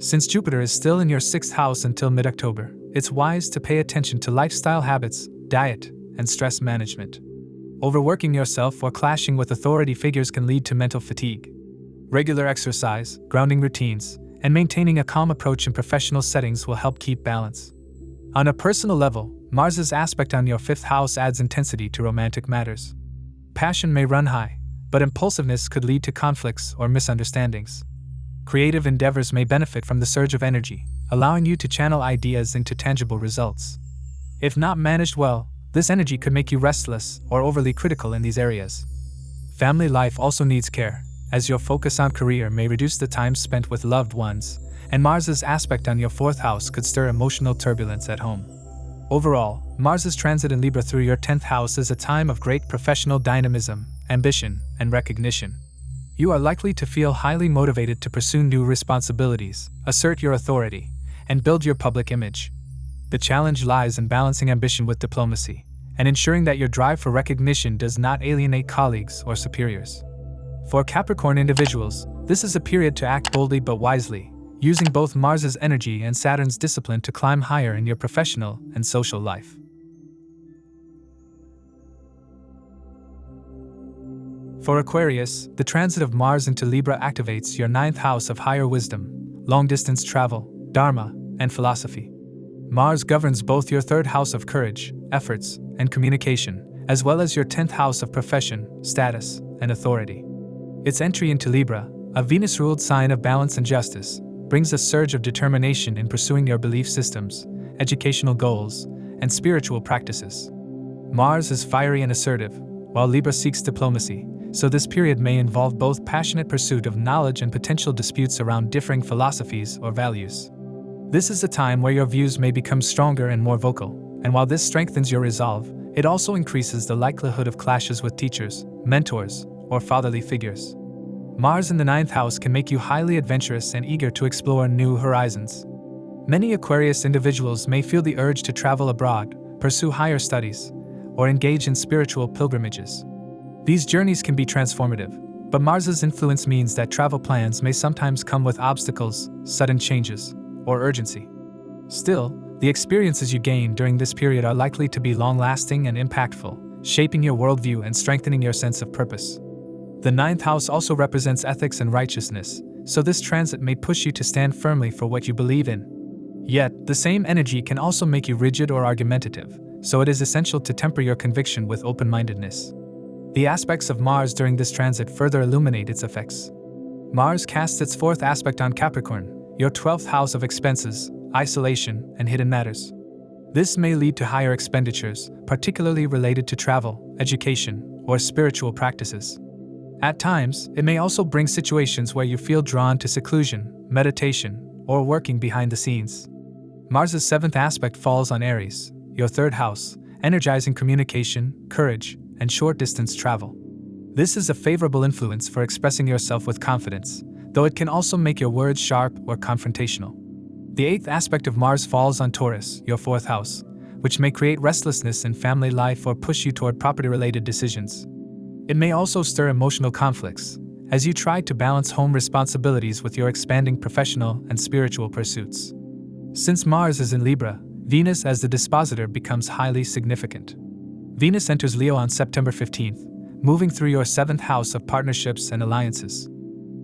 Since Jupiter is still in your 6th house until mid-October, it's wise to pay attention to lifestyle habits, diet, and stress management. Overworking yourself or clashing with authority figures can lead to mental fatigue. Regular exercise, grounding routines, and maintaining a calm approach in professional settings will help keep balance. On a personal level, Mars's aspect on your 5th house adds intensity to romantic matters. Passion may run high, but impulsiveness could lead to conflicts or misunderstandings. Creative endeavors may benefit from the surge of energy, allowing you to channel ideas into tangible results. If not managed well, this energy could make you restless or overly critical in these areas. Family life also needs care, as your focus on career may reduce the time spent with loved ones, and Mars's aspect on your 4th house could stir emotional turbulence at home. Overall, Mars's transit in Libra through your 10th house is a time of great professional dynamism, ambition, and recognition. You are likely to feel highly motivated to pursue new responsibilities, assert your authority, and build your public image. The challenge lies in balancing ambition with diplomacy, and ensuring that your drive for recognition does not alienate colleagues or superiors. For Capricorn individuals, this is a period to act boldly but wisely, using both Mars's energy and Saturn's discipline to climb higher in your professional and social life. For Aquarius, the transit of Mars into Libra activates your 9th house of higher wisdom, long-distance travel, dharma, and philosophy. Mars governs both your 3rd house of courage, efforts, and communication, as well as your 10th house of profession, status, and authority. Its entry into Libra, a Venus-ruled sign of balance and justice, brings a surge of determination in pursuing your belief systems, educational goals, and spiritual practices. Mars is fiery and assertive, while Libra seeks diplomacy, so this period may involve both passionate pursuit of knowledge and potential disputes around differing philosophies or values. This is a time where your views may become stronger and more vocal, and while this strengthens your resolve, it also increases the likelihood of clashes with teachers, mentors, or fatherly figures. Mars in the 9th house can make you highly adventurous and eager to explore new horizons. Many Aquarius individuals may feel the urge to travel abroad, pursue higher studies, or engage in spiritual pilgrimages. These journeys can be transformative, but Mars's influence means that travel plans may sometimes come with obstacles, sudden changes, or urgency. Still, the experiences you gain during this period are likely to be long-lasting and impactful, shaping your worldview and strengthening your sense of purpose. The 9th house also represents ethics and righteousness, so this transit may push you to stand firmly for what you believe in. Yet, the same energy can also make you rigid or argumentative, so it is essential to temper your conviction with open-mindedness. The aspects of Mars during this transit further illuminate its effects. Mars casts its 4th aspect on Capricorn, your 12th house of expenses, isolation, and hidden matters. This may lead to higher expenditures, particularly related to travel, education, or spiritual practices. At times, it may also bring situations where you feel drawn to seclusion, meditation, or working behind the scenes. Mars's 7th aspect falls on Aries, your 3rd house, energizing communication, courage, and short-distance travel. This is a favorable influence for expressing yourself with confidence, though it can also make your words sharp or confrontational. The 8th aspect of Mars falls on Taurus, your 4th house, which may create restlessness in family life or push you toward property-related decisions. It may also stir emotional conflicts, as you try to balance home responsibilities with your expanding professional and spiritual pursuits. Since Mars is in Libra, Venus as the dispositor becomes highly significant. Venus enters Leo on September 15th, moving through your 7th house of partnerships and alliances.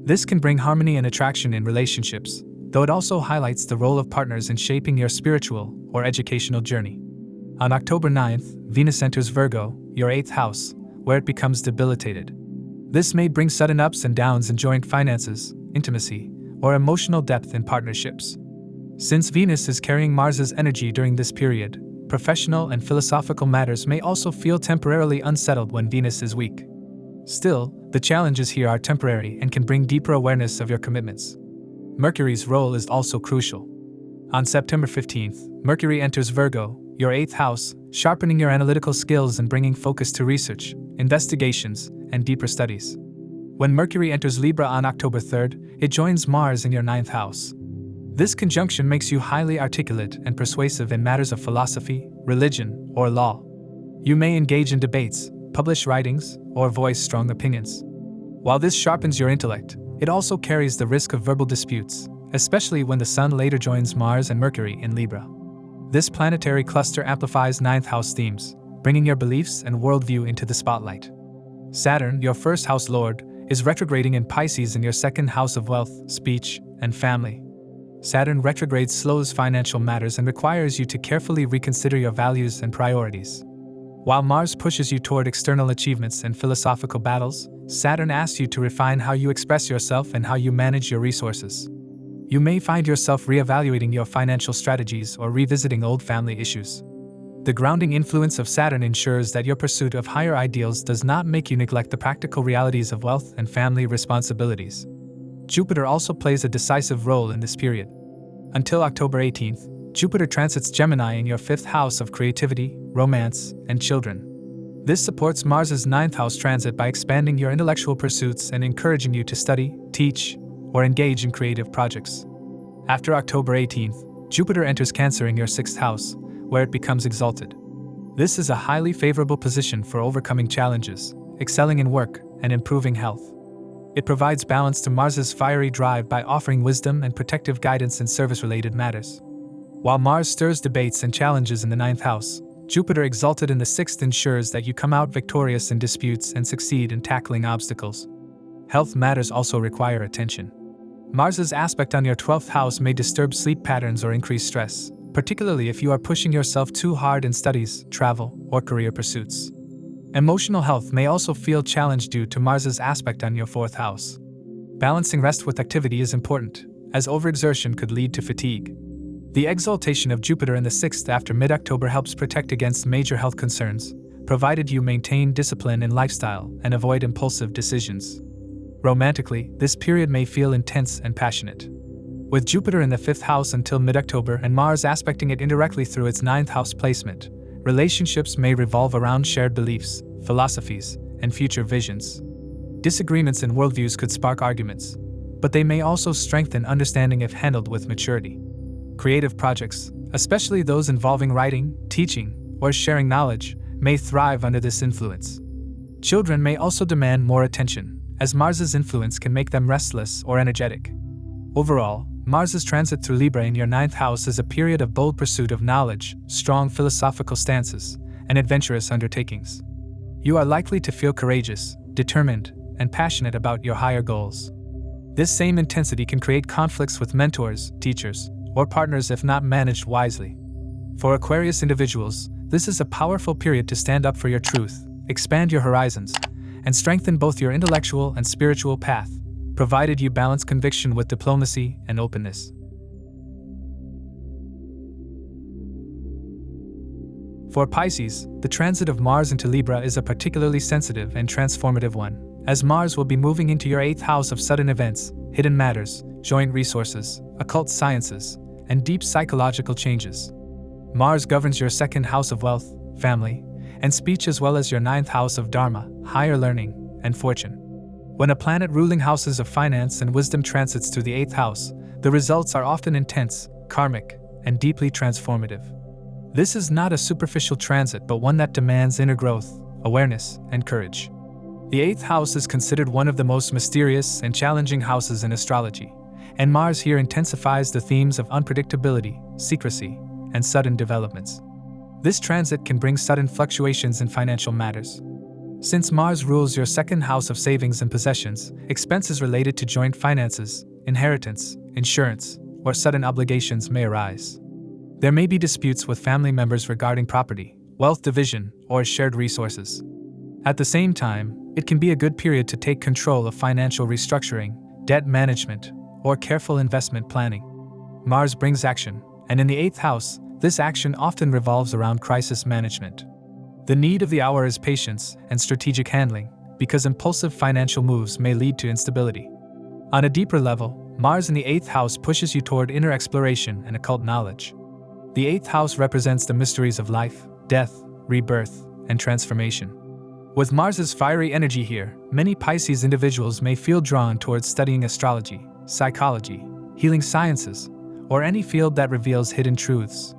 This can bring harmony and attraction in relationships, though it also highlights the role of partners in shaping your spiritual or educational journey. On October 9th, Venus enters Virgo, your 8th house, where it becomes debilitated. This may bring sudden ups and downs in joint finances, intimacy, or emotional depth in partnerships. Since Venus is carrying Mars's energy during this period, professional and philosophical matters may also feel temporarily unsettled when Venus is weak. Still, the challenges here are temporary and can bring deeper awareness of your commitments. Mercury's role is also crucial. On September 15th, Mercury enters Virgo, your 8th house, sharpening your analytical skills and bringing focus to research, investigations, and deeper studies. When Mercury enters Libra on October 3rd, it joins Mars in your 9th house. This conjunction makes you highly articulate and persuasive in matters of philosophy, religion, or law. You may engage in debates, publish writings, or voice strong opinions. While this sharpens your intellect, it also carries the risk of verbal disputes, especially when the Sun later joins Mars and Mercury in Libra. This planetary cluster amplifies 9th house themes, bringing your beliefs and worldview into the spotlight. Saturn, your 1st house lord, is retrograding in Pisces in your 2nd house of wealth, speech, and family. Saturn retrograde slows financial matters and requires you to carefully reconsider your values and priorities. While Mars pushes you toward external achievements and philosophical battles, Saturn asks you to refine how you express yourself and how you manage your resources. You may find yourself reevaluating your financial strategies or revisiting old family issues. The grounding influence of Saturn ensures that your pursuit of higher ideals does not make you neglect the practical realities of wealth and family responsibilities. Jupiter also plays a decisive role in this period. Until October 18th, Jupiter transits Gemini in your 5th house of creativity, romance, and children. This supports Mars's 9th house transit by expanding your intellectual pursuits and encouraging you to study, teach, or engage in creative projects. After October 18th, Jupiter enters Cancer in your 6th house, where it becomes exalted. This is a highly favorable position for overcoming challenges, excelling in work, and improving health. It provides balance to Mars's fiery drive by offering wisdom and protective guidance in service-related matters. While Mars stirs debates and challenges in the 9th house, Jupiter exalted in the 6th ensures that you come out victorious in disputes and succeed in tackling obstacles. Health matters also require attention. Mars's aspect on your 12th house may disturb sleep patterns or increase stress, particularly if you are pushing yourself too hard in studies, travel, or career pursuits. Emotional health may also feel challenged due to Mars's aspect on your 4th house. Balancing rest with activity is important, as overexertion could lead to fatigue. The exaltation of Jupiter in the 6th after mid-October helps protect against major health concerns, provided you maintain discipline in lifestyle and avoid impulsive decisions. Romantically, this period may feel intense and passionate. With Jupiter in the 5th house until mid-October and Mars aspecting it indirectly through its 9th house placement, relationships may revolve around shared beliefs, philosophies, and future visions. Disagreements in worldviews could spark arguments, but they may also strengthen understanding if handled with maturity. Creative projects, especially those involving writing, teaching, or sharing knowledge, may thrive under this influence. Children may also demand more attention, as Mars's influence can make them restless or energetic. Overall, Mars's transit through Libra in your 9th house is a period of bold pursuit of knowledge, strong philosophical stances, and adventurous undertakings. You are likely to feel courageous, determined, and passionate about your higher goals. This same intensity can create conflicts with mentors, teachers, or partners if not managed wisely. For Aquarius individuals, this is a powerful period to stand up for your truth, expand your horizons, and strengthen both your intellectual and spiritual path, provided you balance conviction with diplomacy and openness. For Pisces, the transit of Mars into Libra is a particularly sensitive and transformative one, as Mars will be moving into your 8th house of sudden events, hidden matters, joint resources, occult sciences, and deep psychological changes. Mars governs your 2nd house of wealth, family, and speech, as well as your 9th house of dharma, higher learning, and fortune. When a planet ruling houses of finance and wisdom transits through the 8th house, the results are often intense, karmic, and deeply transformative. This is not a superficial transit, but one that demands inner growth, awareness, and courage. The 8th house is considered one of the most mysterious and challenging houses in astrology, and Mars here intensifies the themes of unpredictability, secrecy, and sudden developments. This transit can bring sudden fluctuations in financial matters. Since Mars rules your 2nd house of savings and possessions, expenses related to joint finances, inheritance, insurance, or sudden obligations may arise. There may be disputes with family members regarding property, wealth division, or shared resources. At the same time, it can be a good period to take control of financial restructuring, debt management, or careful investment planning. Mars brings action, and in the 8th house, this action often revolves around crisis management. The need of the hour is patience and strategic handling, because impulsive financial moves may lead to instability. On a deeper level, Mars in the 8th house pushes you toward inner exploration and occult knowledge. The 8th house represents the mysteries of life, death, rebirth, and transformation. With Mars's fiery energy here, many Pisces individuals may feel drawn towards studying astrology, psychology, healing sciences, or any field that reveals hidden truths.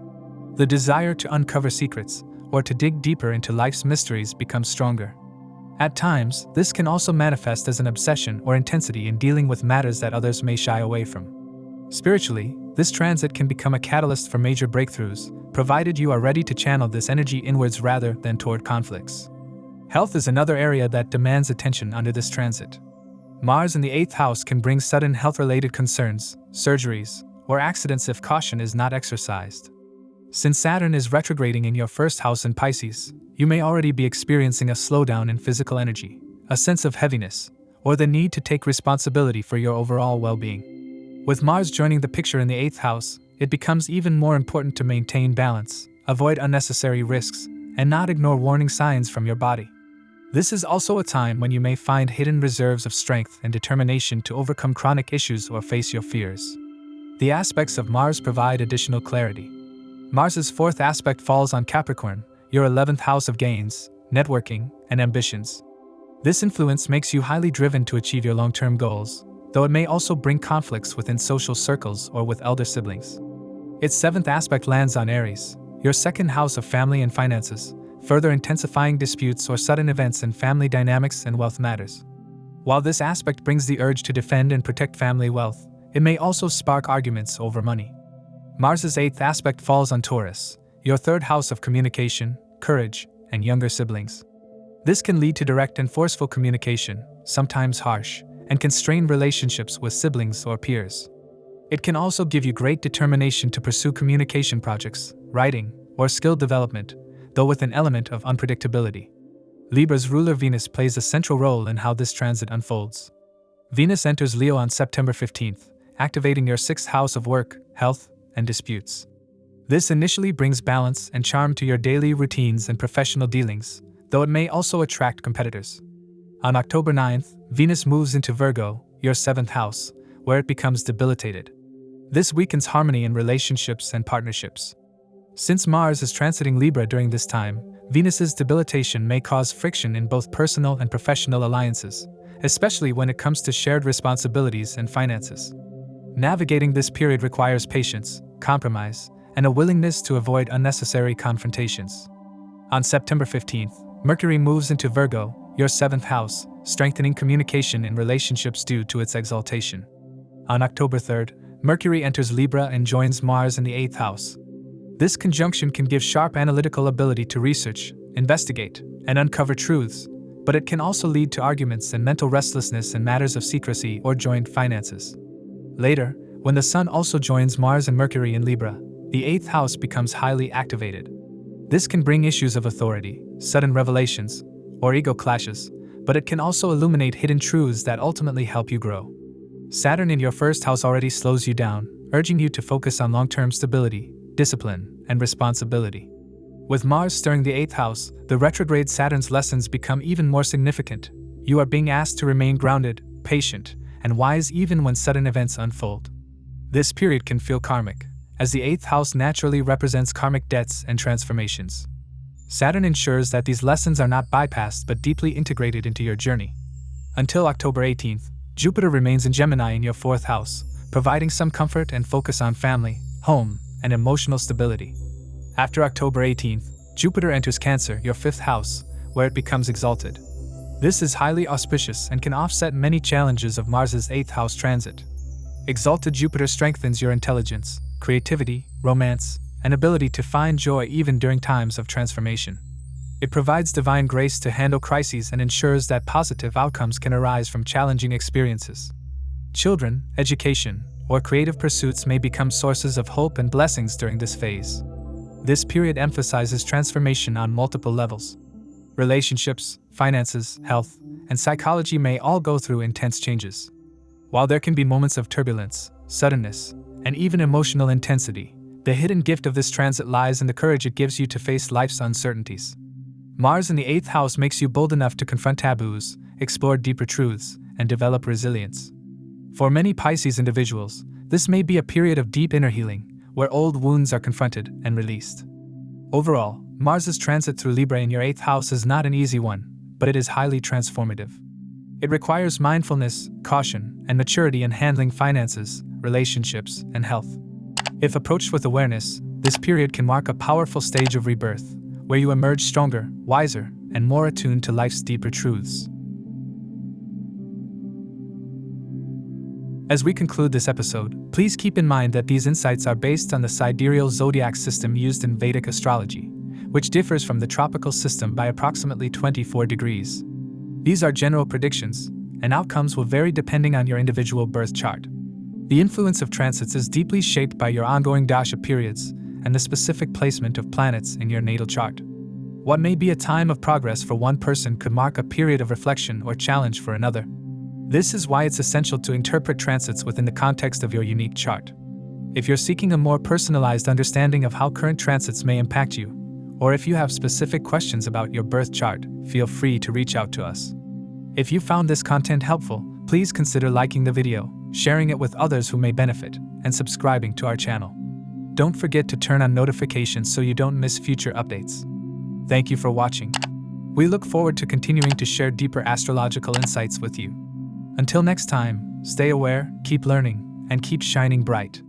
The desire to uncover secrets or to dig deeper into life's mysteries becomes stronger. At times, this can also manifest as an obsession or intensity in dealing with matters that others may shy away from. Spiritually, this transit can become a catalyst for major breakthroughs, provided you are ready to channel this energy inwards rather than toward conflicts. Health is another area that demands attention under this transit. Mars in the 8th house can bring sudden health-related concerns, surgeries, or accidents if caution is not exercised. Since Saturn is retrograding in your 1st house in Pisces, you may already be experiencing a slowdown in physical energy, a sense of heaviness, or the need to take responsibility for your overall well-being. With Mars joining the picture in the 8th house, it becomes even more important to maintain balance, avoid unnecessary risks, and not ignore warning signs from your body. This is also a time when you may find hidden reserves of strength and determination to overcome chronic issues or face your fears. The aspects of Mars provide additional clarity. Mars's 4th aspect falls on Capricorn, your 11th house of gains, networking, and ambitions. This influence makes you highly driven to achieve your long-term goals, though it may also bring conflicts within social circles or with elder siblings. Its 7th aspect lands on Aries, your 2nd house of family and finances, further intensifying disputes or sudden events in family dynamics and wealth matters. While this aspect brings the urge to defend and protect family wealth, it may also spark arguments over money. Mars's 8th aspect falls on Taurus, your 3rd house of communication, courage, and younger siblings. This can lead to direct and forceful communication, sometimes harsh, and can strain relationships with siblings or peers. It can also give you great determination to pursue communication projects, writing, or skill development, though with an element of unpredictability. Libra's ruler Venus plays a central role in how this transit unfolds. Venus enters Leo on September 15th, activating your 6th house of work, health, and disputes. This initially brings balance and charm to your daily routines and professional dealings, though it may also attract competitors. On October 9th, Venus moves into Virgo, your 7th house, where it becomes debilitated. This weakens harmony in relationships and partnerships. Since Mars is transiting Libra during this time, Venus's debilitation may cause friction in both personal and professional alliances, especially when it comes to shared responsibilities and finances. Navigating this period requires patience, compromise, and a willingness to avoid unnecessary confrontations. On September 15th, Mercury moves into Virgo, your 7th house, strengthening communication in relationships due to its exaltation. On October 3rd, Mercury enters Libra and joins Mars in the 8th house. This conjunction can give sharp analytical ability to research, investigate, and uncover truths, but it can also lead to arguments and mental restlessness in matters of secrecy or joint finances. Later, when the Sun also joins Mars and Mercury in Libra, the 8th house becomes highly activated. This can bring issues of authority, sudden revelations, or ego clashes, but it can also illuminate hidden truths that ultimately help you grow. Saturn in your 1st house already slows you down, urging you to focus on long-term stability, discipline, and responsibility. With Mars stirring the 8th house, the retrograde Saturn's lessons become even more significant. You are being asked to remain grounded, patient, and wise even when sudden events unfold. This period can feel karmic, as the 8th house naturally represents karmic debts and transformations. Saturn ensures that these lessons are not bypassed but deeply integrated into your journey. Until October 18th, Jupiter remains in Gemini in your 4th house, providing some comfort and focus on family, home, and emotional stability. After October 18th, Jupiter enters Cancer, your 5th house, where it becomes exalted. This is highly auspicious and can offset many challenges of Mars's 8th house transit. Exalted Jupiter strengthens your intelligence, creativity, romance, and ability to find joy even during times of transformation. It provides divine grace to handle crises and ensures that positive outcomes can arise from challenging experiences. Children, education, or creative pursuits may become sources of hope and blessings during this phase. This period emphasizes transformation on multiple levels. Relationships, finances, health, and psychology may all go through intense changes. While there can be moments of turbulence, suddenness, and even emotional intensity, the hidden gift of this transit lies in the courage it gives you to face life's uncertainties. Mars in the 8th house makes you bold enough to confront taboos, explore deeper truths, and develop resilience. For many Pisces individuals, this may be a period of deep inner healing, where old wounds are confronted and released. Overall, Mars's transit through Libra in your 8th house is not an easy one, but it is highly transformative. It requires mindfulness, caution, and maturity in handling finances, relationships, and health. If approached with awareness, this period can mark a powerful stage of rebirth, where you emerge stronger, wiser, and more attuned to life's deeper truths. As we conclude this episode, please keep in mind that these insights are based on the Sidereal Zodiac system used in Vedic astrology, which differs from the tropical system by approximately 24 degrees. These are general predictions, and outcomes will vary depending on your individual birth chart. The influence of transits is deeply shaped by your ongoing dasha periods and the specific placement of planets in your natal chart. What may be a time of progress for one person could mark a period of reflection or challenge for another. This is why it's essential to interpret transits within the context of your unique chart. If you're seeking a more personalized understanding of how current transits may impact you, or if you have specific questions about your birth chart, feel free to reach out to us. If you found this content helpful, please consider liking the video, sharing it with others who may benefit, and subscribing to our channel. Don't forget to turn on notifications so you don't miss future updates. Thank you for watching. We look forward to continuing to share deeper astrological insights with you. Until next time, stay aware, keep learning, and keep shining bright.